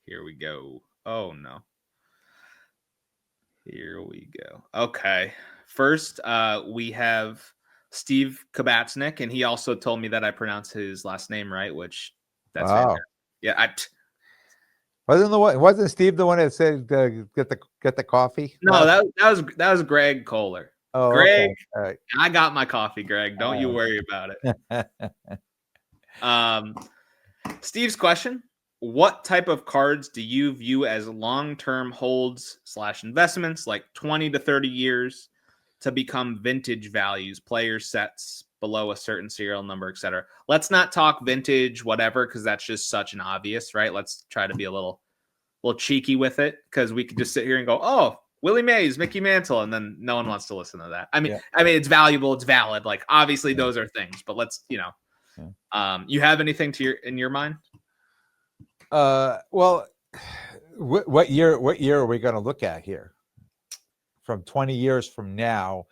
Here we go. Oh no. Here we go. Okay. First, we have Steve Kabatsnik, and he also told me that I pronounce his last name right, which that's fantastic. Yeah, wasn't Steve the one that said get the coffee? No, that was Greg Kohler. Oh, Greg, okay. All right. I got my coffee, Greg. Don't you worry about it. Steve's question: what type of cards do you view as long-term holds / investments, like 20 to 30 years, to become vintage values, player sets below a certain serial number, etc.? Let's not talk vintage, whatever, because that's just such an obvious, right? Let's try to be a little cheeky with it, because we could just sit here and go, oh, Willie Mays, Mickey Mantle, and then no one wants to listen to that. I mean, it's valuable, it's valid. Like obviously those are things, but let's, you have anything in your mind? Well, what year are we going to look at here? From 20 years from now,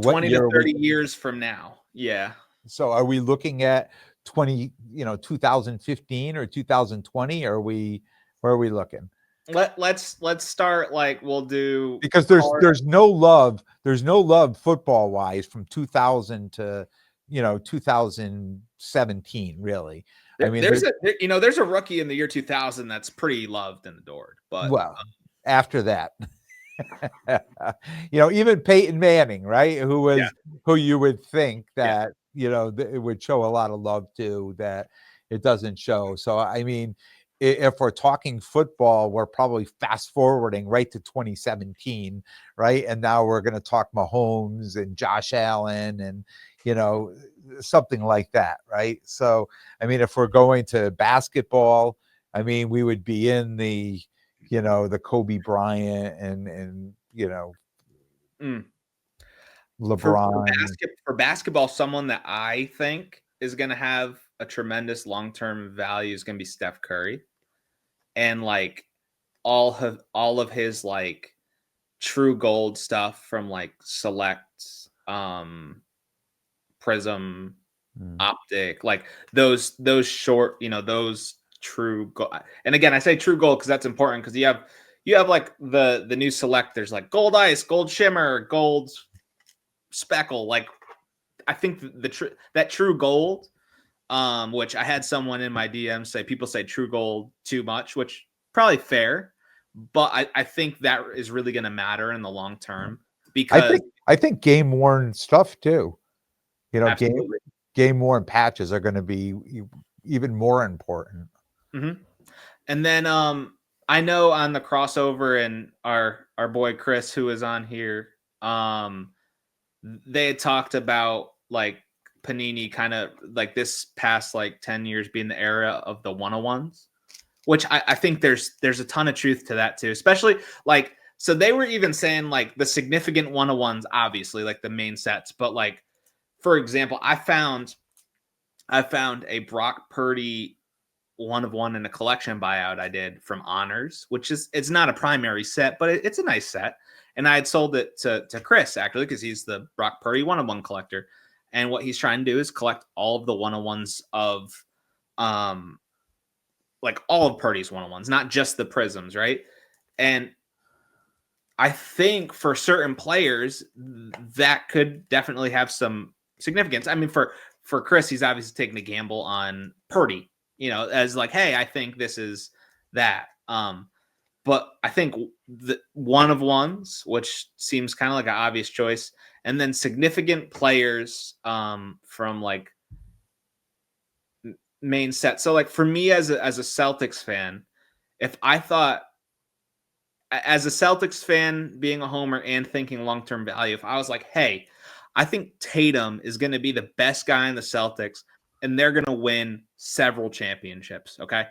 20 to 30 years from now. Yeah. So are we looking at 2015 or 2020? Where are we looking? Let's start, like we'll do, because there's no love football wise from 2000 to 2017 really. I mean, there's a rookie in the year 2000 that's pretty loved and adored, but after that, even Peyton Manning, right, who you would think that it would show a lot of love to, that it doesn't show. So I mean, if we're talking football, we're probably fast forwarding right to 2017, right? And now we're going to talk Mahomes and Josh Allen and, something like that, right? So, I mean, if we're going to basketball, I mean, we would be in the, the Kobe Bryant and LeBron. For basketball, someone that I think is going to have a tremendous long-term value is going to be Steph Curry. And like all of his like true gold stuff from like Select, Prism, Optic, like those short, those true gold. And again, I say true gold because that's important, because you have like the new Select, there's like gold ice, gold shimmer, gold speckle. Like I think that true gold, which I had someone in my DM say, people say true gold too much, which probably fair, but I think that is really going to matter in the long term, because I think game worn stuff too. Absolutely. Game worn patches are going to be even more important. Mm-hmm. And then I know on the crossover, and our boy Chris, who is on here, they had talked about like Panini kind of like this past like 10 years being the era of the 101s, which I think there's a ton of truth to that too, especially like, so they were even saying like the significant 101s, obviously like the main sets, but like, for example, I found a Brock Purdy 1-of-1 in a collection buyout I did from Honors, which it's not a primary set, but it's a nice set. And I had sold it to Chris, actually, because he's the Brock Purdy 1-of-1 collector. And what he's trying to do is collect all of the 1-of-1s of like all of Purdy's 1-of-1s, not just the Prisms, right? And I think for certain players, that could definitely have some significance. I mean, for Chris, he's obviously taking a gamble on Purdy, as like, hey, I think this is that. But I think the one of ones, which seems kind of like an obvious choice, and then significant players from like main set. So like for me as a Celtics fan, if I thought as a Celtics fan being a homer and thinking long-term value, if I was like, hey, I think Tatum is going to be the best guy in the Celtics and they're going to win several championships, okay?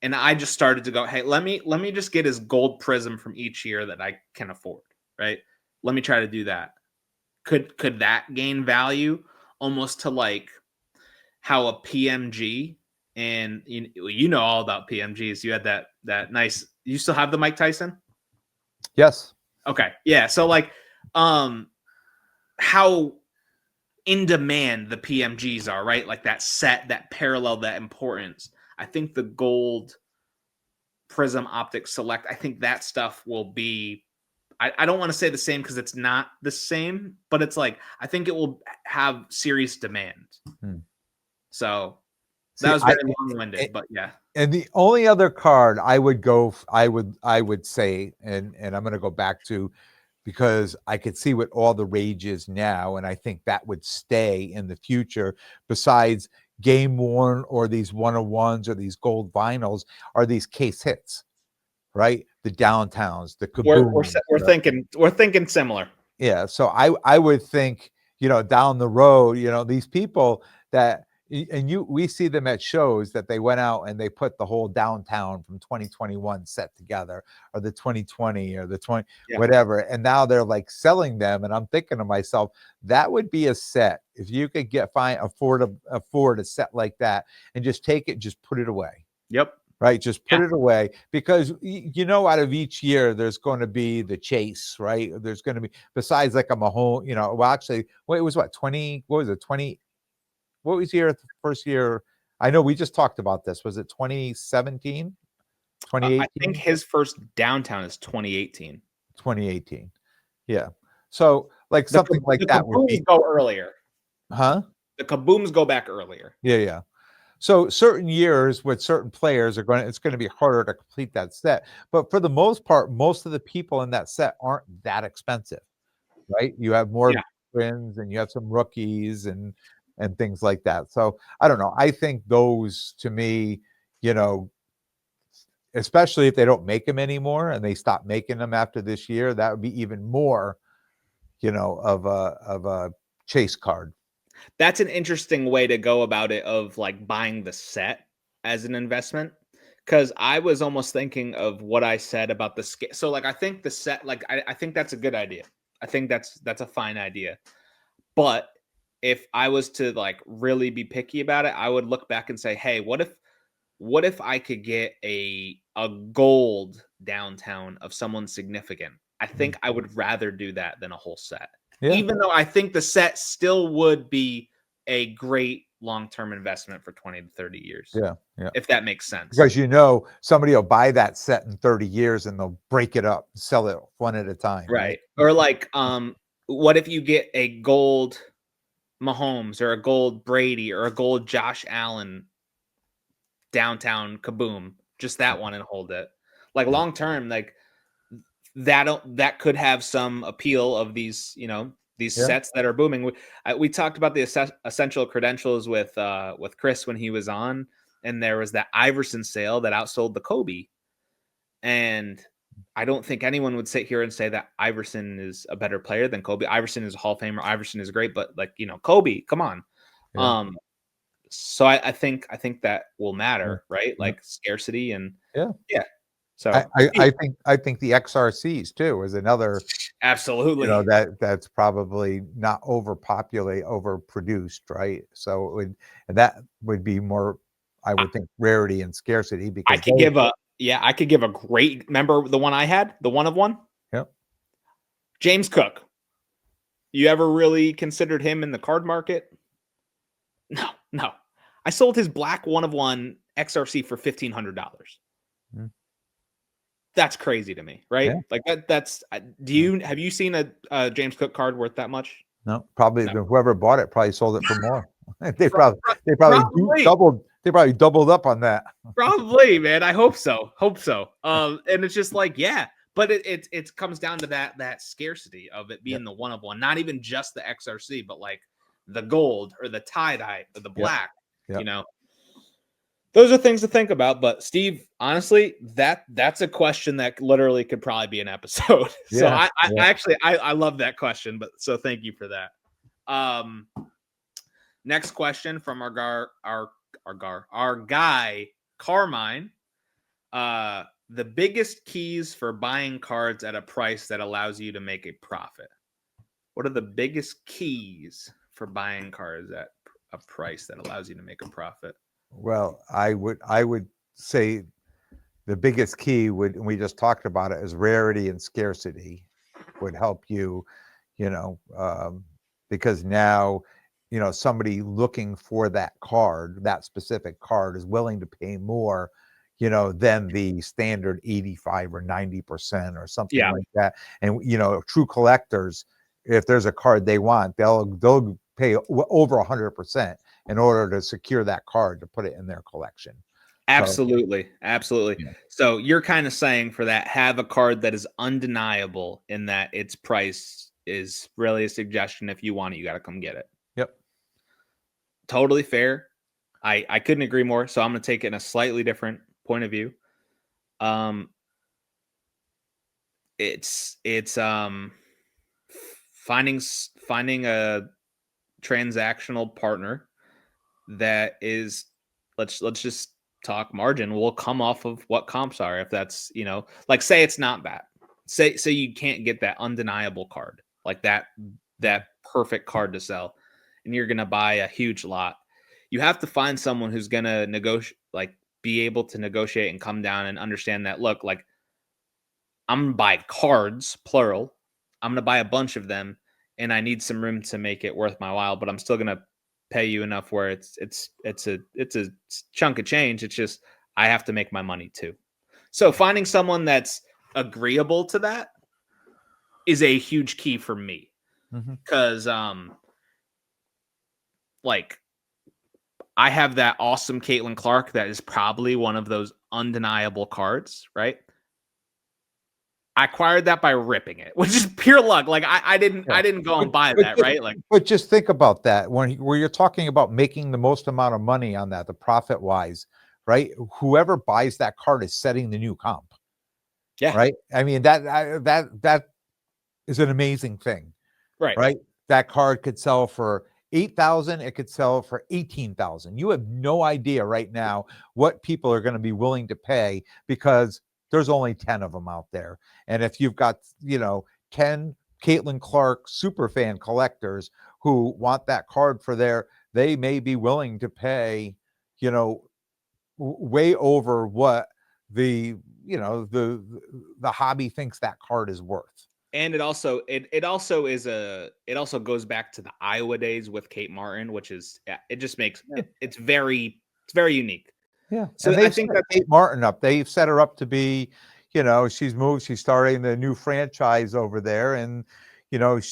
And I just started to go, hey, let me just get his gold prism from each year that I can afford, right? Let me try to do that. Could that gain value almost to like how a PMG, and you know all about PMGs. You had that nice. You still have the Mike Tyson? Yes. Okay. Yeah. So like, how in demand the PMGs are, right? Like that set, that parallel, that importance. I think the gold Prism Optic Select, I think that stuff will be, I don't want to say the same because it's not the same, but it's like, I think it will have serious demand. So that was very long-winded, but yeah. And the only other card I would say, and I'm going to go back to, because I could see what all the rage is now, and I think that would stay in the future, besides game worn or these 101s or these gold vinyls, are these case hits, right? The downtowns, the kaboom. We're thinking similar. Yeah. So I would think, down the road, these people that, and we see them at shows that they went out and they put the whole downtown from 2021 set together, or the 2020 or the 20 whatever, and now they're like selling them. And I'm thinking to myself, that would be a set if you could afford a set like that, and just take it, just put it away. Yep. Right, just put it away, because out of each year there's going to be the chase, right? There's going to be, besides like a Mahone, well, actually, it was what, 20, what was it, 20, what was the first year? I know we just talked about this. Was it 2017, 2018? I think his first downtown is 2018. 2018, yeah. So like something like that would be go earlier, huh? The kabooms go back earlier. Yeah. So certain years with certain players it's going to be harder to complete that set. But for the most part, most of the people in that set aren't that expensive, right? You have more veterans and you have some rookies and things like that. So I don't know. I think those, to me, especially if they don't make them anymore and they stop making them after this year, that would be even more, of a chase card. That's an interesting way to go about it, of like buying the set as an investment. Because I was almost thinking of what I said about the scale. So like, I think the set, like, I think that's a good idea. I think that's a fine idea. But if I was to like really be picky about it, I would look back and say, hey, what if I could get a gold downtown of someone significant? I think I would rather do that than a whole set. Yeah. Even though I think the set still would be a great long-term investment for 20 to 30 years. Yeah. If that makes sense. Because somebody will buy that set in 30 years and they'll break it up, sell it one at a time. Right. Or like, what if you get a gold Mahomes or a gold Brady or a gold Josh Allen downtown kaboom, just that one, and hold it. Like long term, like that could have some appeal of these, sets that are booming. We talked about the essential credentials with Chris when he was on, and there was that Iverson sale that outsold the Kobe. And I don't think anyone would sit here and say that Iverson is a better player than Kobe. Iverson is a Hall of Famer. Iverson is great, but like, Kobe, come on. Yeah. So I think that will matter, right? Like scarcity and yeah. So I think the XRCs too is another, absolutely, that's probably not overproduced, right? So that would be more, I would think, rarity and scarcity, because I could give a great, remember the one I had, the one of one? Yep. James Cook. You ever really considered him in the card market? No. I sold his black one of one XRC for $1,500. That's crazy to me, right? Yeah. Like that's have you seen a James Cook card worth that much? No, probably No. whoever bought it probably sold it for more. they Pro- probably Probably. doubled. They probably doubled up on that. Probably, man. I hope so. Hope so. And it's just like, yeah, but it comes down to that scarcity of it being Yep. the one of one, not even just the XRC, but like the gold or the tie-dye or the black. Yep. You know, those are things to think about. But Steve, honestly, that's a question that literally could probably be an episode. So Yeah. I actually I love that question. But so thank you for that. Next question from our guy Carmine. The biggest keys for buying cards at a price that allows you to make a profit. What are the biggest keys for buying cards at a price that allows you to make a profit? Well, I would say the biggest key would, and we just talked about it, is rarity and scarcity would help you, because now, somebody looking for that card, that specific card, is willing to pay more, than the standard 85 or 90% or something Yeah. like that. And, true collectors, if there's a card they want, they'll pay over 100% in order to secure that card to put it in their collection. Absolutely. Absolutely. Yeah. So you're kind of saying for that, have a card that is undeniable in that its price is really a suggestion. If you want it, you got to come get it. Yep. Totally fair. I couldn't agree more. So I'm going to take it in a slightly different point of view. It's finding a transactional partner that is, let's just talk margin, will come off of what comps are. If that's, like, say it's not that, say you can't get that undeniable card, like that perfect card to sell, and you're gonna buy a huge lot. You have to find someone who's gonna negotiate, like be able to negotiate and come down and understand that, look, like, I'm gonna buy cards, plural. I'm gonna buy a bunch of them, and I need some room to make it worth my while, but I'm still gonna pay you enough where it's a chunk of change. It's just I have to make my money too. So finding someone that's agreeable to that is a huge key for me. Because like, I have that awesome Caitlin Clark that is probably one of those undeniable cards, right? I acquired that by ripping it, which is pure luck. Like I didn't go and buy that, right? Like, but just think about that where you're talking about making the most amount of money on that, the profit wise, right? Whoever buys that card is setting the new comp. yeah, Right. I mean, that is an amazing thing, right. right? That card could sell for 8,000. It could sell for 18,000. You have no idea right now what people are going to be willing to pay, because there's only 10 of them out there. And if you've got, 10 Caitlin Clark super fan collectors who want that card they may be willing to pay, way over what the, the hobby thinks that card is worth. And it also goes back to the Iowa days with Kate Martin, which is, it just makes it's very unique. Yeah. So And I think that Kate Martin up. They've set her up to be, she's starting the new franchise over there, and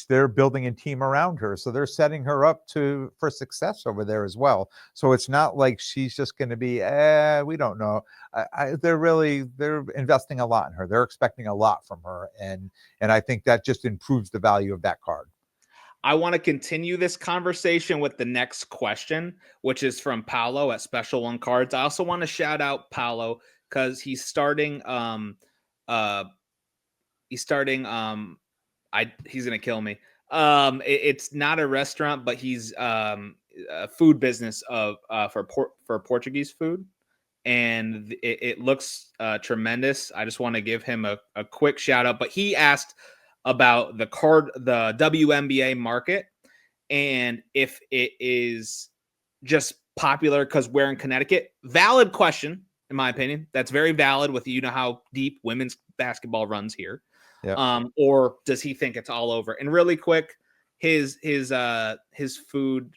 they're building a team around her. So they're setting her up for success over there as well. So it's not like she's just going to be, we don't know. They're investing a lot in her. They're expecting a lot from her. And I think that just improves the value of that card. I want to continue this conversation with the next question, which is from Paolo at Special One Cards. I also want to shout out Paolo because he's starting he's gonna kill me. It's not a restaurant, but he's a food business for Portuguese food, and it looks tremendous. I just want to give him a quick shout out. But he asked about the WNBA market, and if it is just popular because we're in Connecticut. Valid question, in my opinion. That's very valid with how deep women's basketball runs here. Yeah. Or does he think it's all over? And really quick, his food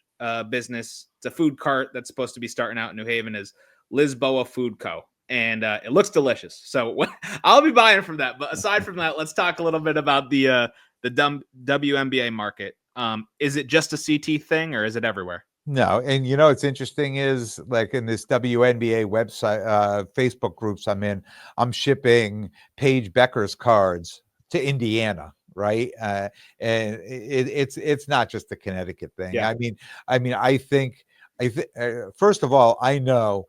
business, it's a food cart that's supposed to be starting out in New Haven, is Lisboa Food Co. and it looks delicious. So I'll be buying from that. But aside from that, let's talk a little bit about the WNBA market. Is it just a CT thing, or is it everywhere? No, and what's interesting is like in this WNBA website, Facebook groups I'm in, I'm shipping Paige Becker's cards to Indiana, right? And it's not just a Connecticut thing. Yeah. I think first of all, I know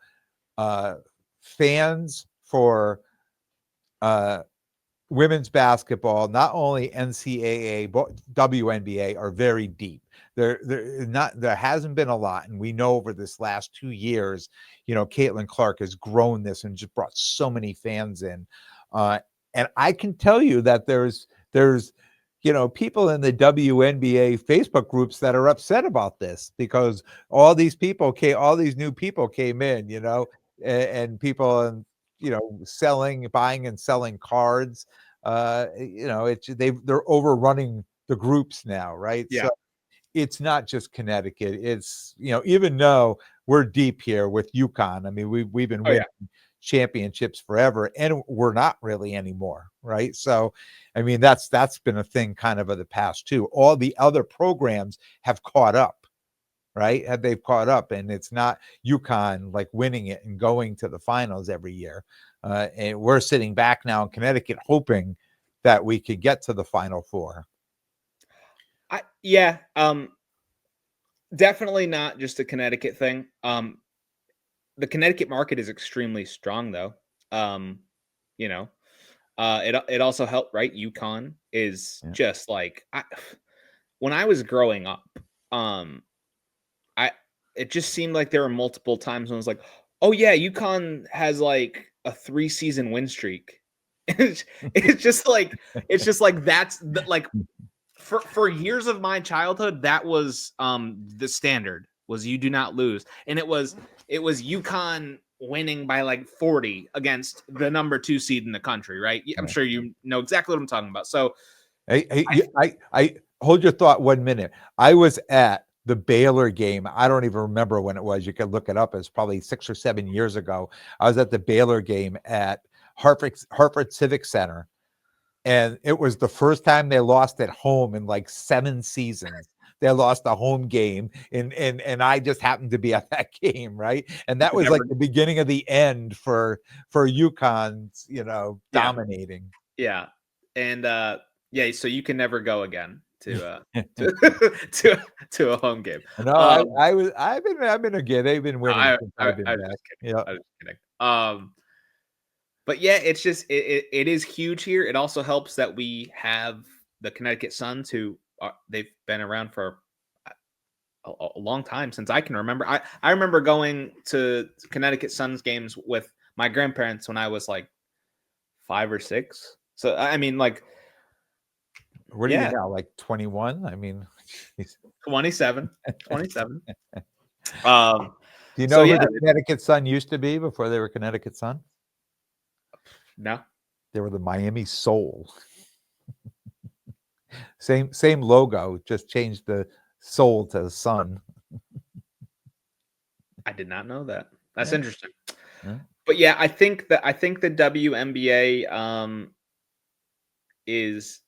fans for women's basketball, not only NCAA but WNBA, are very deep. There hasn't been a lot, and we know over this last 2 years, Caitlin Clark has grown this and just brought so many fans in. And I can tell you that there's people in the WNBA Facebook groups that are upset about this because all these new people came in, and people buying and selling cards. They're overrunning the groups now, right? Yeah. So it's not just Connecticut. It's even though we're deep here with UConn. I mean, we've been winning championships forever, and we're not really anymore, right? So, I mean, that's been a thing kind of the past too. All the other programs have caught up, right? They've caught up, and it's not UConn like winning it and going to the finals every year. And we're sitting back now in Connecticut hoping that we could get to the Final Four. Definitely not just a Connecticut thing. The Connecticut market is extremely strong, though. It also helped, right? UConn is just like when I was growing up, it just seemed like there were multiple times when I was like, oh yeah, UConn has like a 3-season win streak. It's just like that's like for years of my childhood, that was the standard, was you do not lose. And it was UConn winning by like 40 against the number 2 seed in the country, right? I'm sure you know exactly what I'm talking about. So I hold your thought 1 minute. I was at the Baylor game. I don't even remember when it was. You can look it up. It's probably 6 or 7 years ago. I was at the Baylor game at Hartford Civic Center. And it was the first time they lost at home in like 7 seasons. They lost a home game, and I just happened to be at that game, right? And that was like the beginning of the end for UConn's, dominating. Yeah, and so you can never go again to a home game. No, I've been again. They've been winning since I've been back. Yeah, I was kidding. But yeah, it's just it is huge here. It also helps that we have the Connecticut Suns, who they've been around for a long time, since I can remember. I remember going to Connecticut Suns games with my grandparents when I was like 5 or 6. So I mean, like, what are you now, like 21? I mean, 27. Do you know who the Connecticut Sun used to be before they were Connecticut Sun? No. They were the Miami Soul. Same logo, just changed the soul to the sun. I did not know that. That's interesting. Yeah. But yeah, I think the WNBA is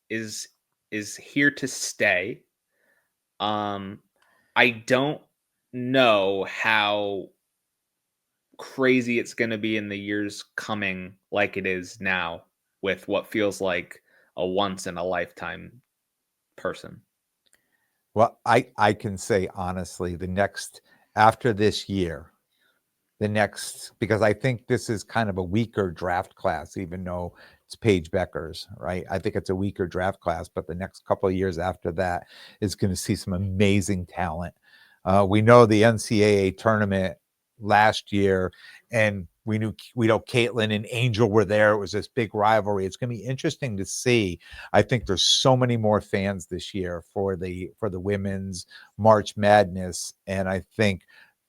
here to stay. I don't know how crazy it's going to be in the years coming, like it is now, with what feels like a once in a lifetime person. Well, I can say honestly, after this year, because I think this is kind of a weaker draft class, even though it's Paige Becker's, right? I think it's a weaker draft class, but the next couple of years after that is going to see some amazing talent. We know the NCAA tournament last year, and we know Caitlin and Angel were there. It was this big rivalry. It's going to be interesting to see. I think there's so many more fans this year for the women's March Madness, and I think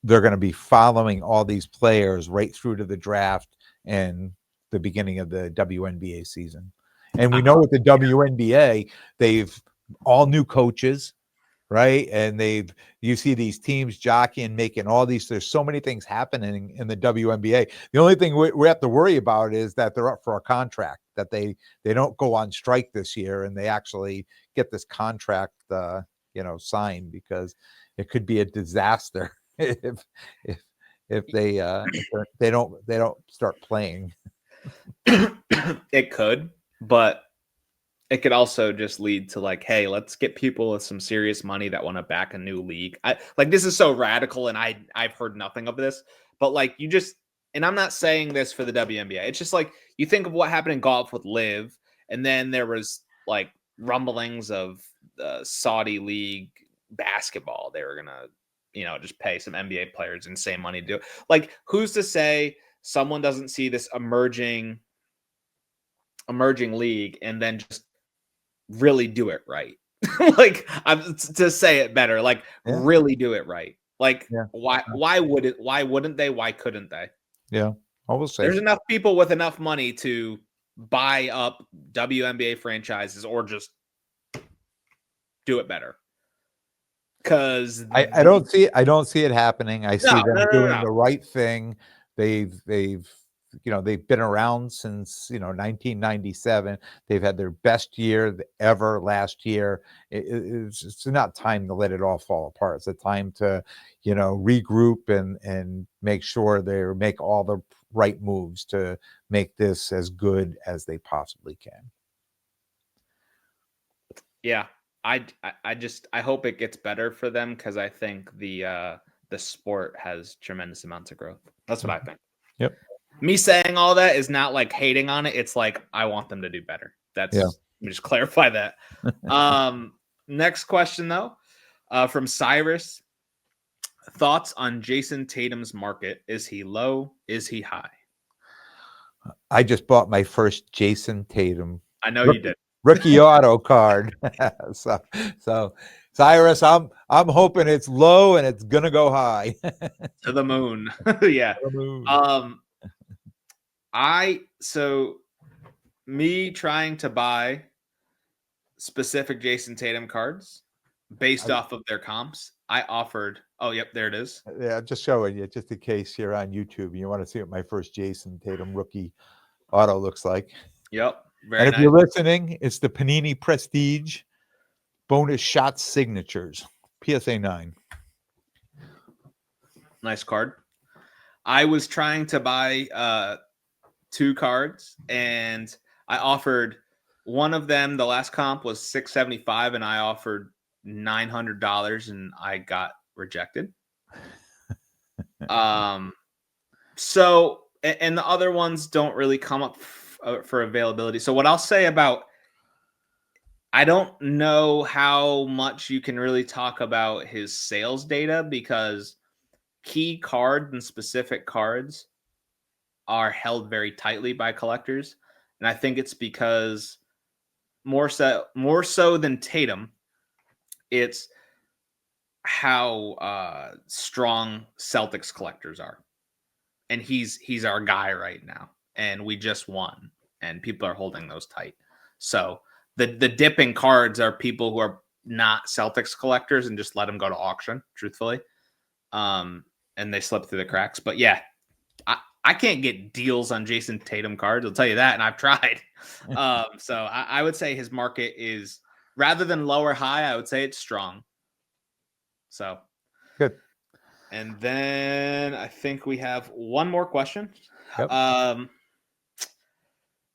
they're going to be following all these players right through to the draft and the beginning of the WNBA season. And we know with the WNBA, they've all new coaches. right? And you see these teams jockeying, making all these. There's so many things happening in the WNBA. The only thing we have to worry about is that they're up for a contract, that they don't go on strike this year, and they actually get this contract, signed, because it could be a disaster if if they don't start playing. It could, but it could also just lead to like, hey, let's get people with some serious money that want to back a new league. This is so radical, and I've heard nothing of this, but like and I'm not saying this for the WNBA. It's just like you think of what happened in golf with Liv, and then there was like rumblings of the Saudi league basketball. They were gonna, just pay some NBA players insane money to do it. Like, who's to say someone doesn't see this emerging league and then just really do it right? Like, to say it better, like, really do it right. Like, why wouldn't they? Why couldn't they? Yeah, I will say there's enough people with enough money to buy up WNBA franchises or just do it better. Because I don't see it happening. I see them doing the right thing. They've been around since 1997. They've had their best year ever last year. It's not time to let it all fall apart. It's a time to regroup and make sure they make all the right moves to make this as good as they possibly can. Yeah, I hope it gets better for them, because I think the sport has tremendous amounts of growth. That's what I think. Yep. Me saying all that is not like hating on it. It's like I want them to do better. Let me just clarify that. Next question though, from Cyrus. Thoughts on Jayson Tatum's market? Is he low? Is he high? I just bought my first Jayson Tatum. I know you did. Rookie auto card. So Cyrus, I'm hoping it's low and it's gonna go high. To the moon. Yeah. To the moon. So me trying to buy specific Jayson Tatum cards based off of their comps, I offered. Oh, yep, there it is. Yeah, just showing you, just in case you're on YouTube and you want to see what my first Jayson Tatum rookie auto looks like. Yep. And if you're listening, it's the Panini Prestige bonus shot signatures, PSA 9. Nice card. I was trying to buy 2 cards, and I offered one of them. The last comp was $675, and I offered $900, and I got rejected. So, and the other ones don't really come up for availability. So what I'll say about, I don't know how much you can really talk about his sales data, because key cards and specific cards are held very tightly by collectors. And I think it's because more so than Tatum, it's how strong Celtics collectors are. And he's our guy right now. And we just won. And people are holding those tight. So the dipping cards are people who are not Celtics collectors and just let them go to auction, truthfully. And they slip through the cracks. But yeah, I can't get deals on Jayson Tatum cards. I'll tell you that. And I've tried. So I would say his market is, rather than low or high, I would say it's strong. So good. And then I think we have one more question. Yep.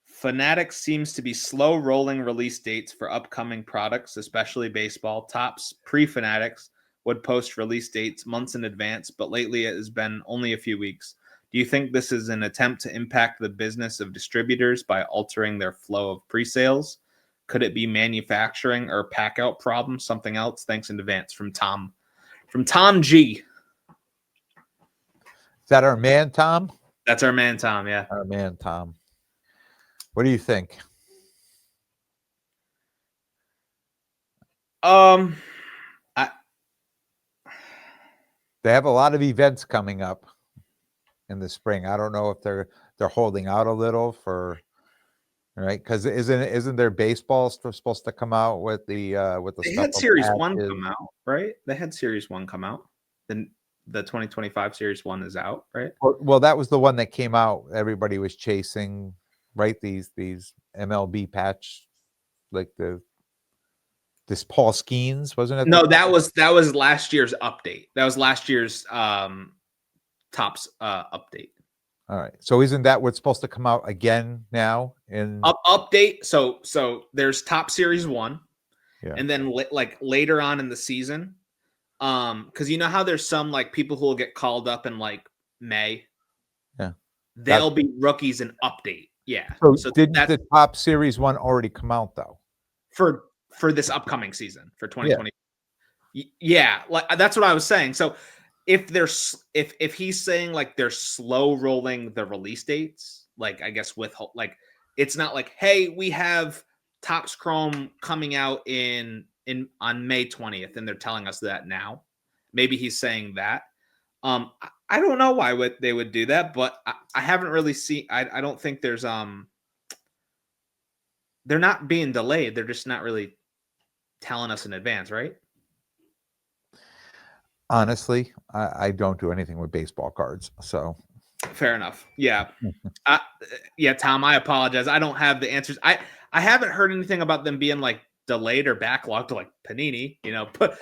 Fanatics seems to be slow rolling release dates for upcoming products, especially baseball. Tops pre-Fanatics would post release dates months in advance, but lately it has been only a few weeks. Do you think this is an attempt to impact the business of distributors by altering their flow of pre-sales? Could it be manufacturing or pack out problem? Something else? Thanks in advance. From Tom G. Is that our man, Tom? That's our man, Tom. Yeah. Our man, Tom. What do you think? They have a lot of events coming up in the spring. I don't know if they're holding out a little for right? Because isn't their baseball supposed to come out with the They stuff had of Series 1 patches? come out, right? They had Series 1 come out. Then the 2025 Series 1 is out, right? Well, that was the one that came out. Everybody was chasing, right? These MLB patch, like this Paul Skeens, wasn't it? No, that was last year's update. That was last year's Topps update. All right. So isn't that what's supposed to come out again now? Update. So there's Top Series 1, Yeah. and then like later on in the season, because you know how there's some like people who will get called up in like May. Yeah. They'll be rookies in update. Yeah. So didn't the Top Series 1 already come out though? For this upcoming season for 2020. Yeah, like that's what I was saying. So if he's saying like they're slow rolling the release dates, like I guess with like it's not like, hey, we have Topps Chrome coming out on May 20th and they're telling us that now. Maybe he's saying that. I don't know why they would do that, but I haven't really seen. I don't think there's they're not being delayed. They're just not really telling us in advance, right? Honestly, I don't do anything with baseball cards, so fair enough. Yeah, yeah, Tom. I apologize. I don't have the answers. I haven't heard anything about them being like delayed or backlogged like Panini. You know, but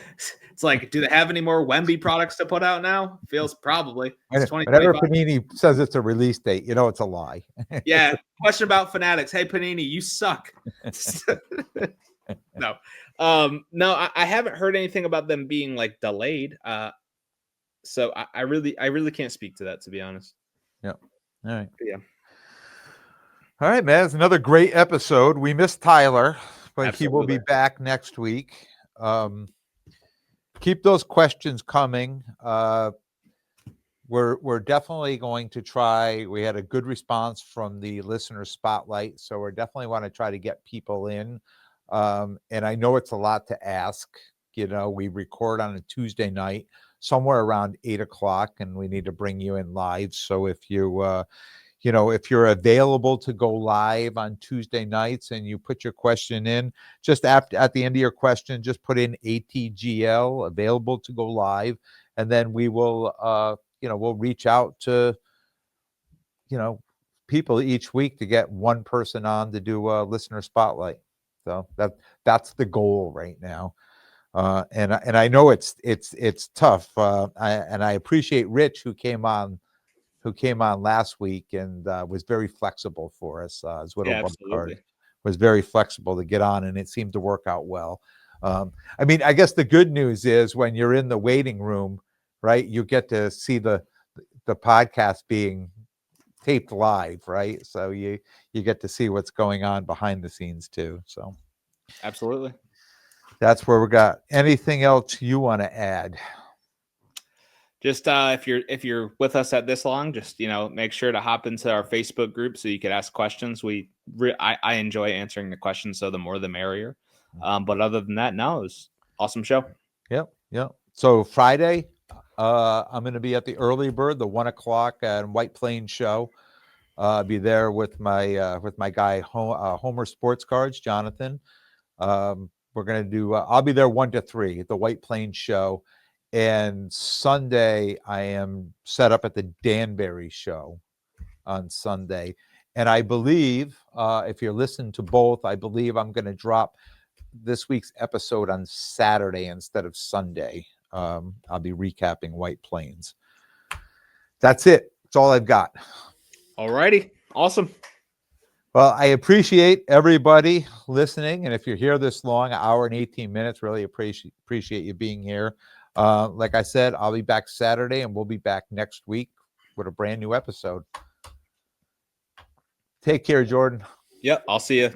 it's like, do they have any more Wemby products to put out now? Feels probably. Whenever Panini says it's a release date, you know it's a lie. Yeah. Question about Fanatics. Hey, Panini, you suck. No. No, I haven't heard anything about them being like delayed. So I really can't speak to that, to be honest. Yeah. All right. Yeah. All right, man. It's another great episode. We missed Tyler, but Absolutely. He will be back next week. Keep those questions coming. We're definitely going to try. We had a good response from the listener spotlight, so we're definitely want to try to get people in. And I know it's a lot to ask. You know, we record on a Tuesday night, somewhere around 8:00, and we need to bring you in live. So if if you're available to go live on Tuesday nights and you put your question in, just at the end of your question, just put in ATGL, available to go live, and then we will we'll reach out to people each week to get one person on to do a listener spotlight. So that's the goal right now. And I know it's tough. I appreciate Rich, who came on last week and was very flexible for us. His little card was very flexible to get on, and it seemed to work out well. I mean, I guess the good news is when you're in the waiting room, right, you get to see the podcast being taped live, right? So you get to see what's going on behind the scenes too. So absolutely. That's where we got. Anything else you want to add? Just if you're with us at this long, just make sure to hop into our Facebook group so you could ask questions. I enjoy answering the questions, so the more the merrier. But other than that, no, it was awesome show. Yep. So Friday, I'm going to be at the Early Bird, the 1:00 at White Plains show. Be there with my guy Homer Sports Cards, Jonathan. We're going to do. I'll be there 1 to 3 at the White Plains show. And Sunday, I am set up at the Danbury show on Sunday. And I believe, if you're listening to both, I believe I'm going to drop this week's episode on Saturday instead of Sunday. I'll be recapping White Plains. That's it. That's all I've got. All righty. Awesome. Well, I appreciate everybody listening. And if you're here this long, 1 hour and 18 minutes, really appreciate you being here. Like I said, I'll be back Saturday, and we'll be back next week with a brand new episode. Take care, Jordan. Yep. I'll see you.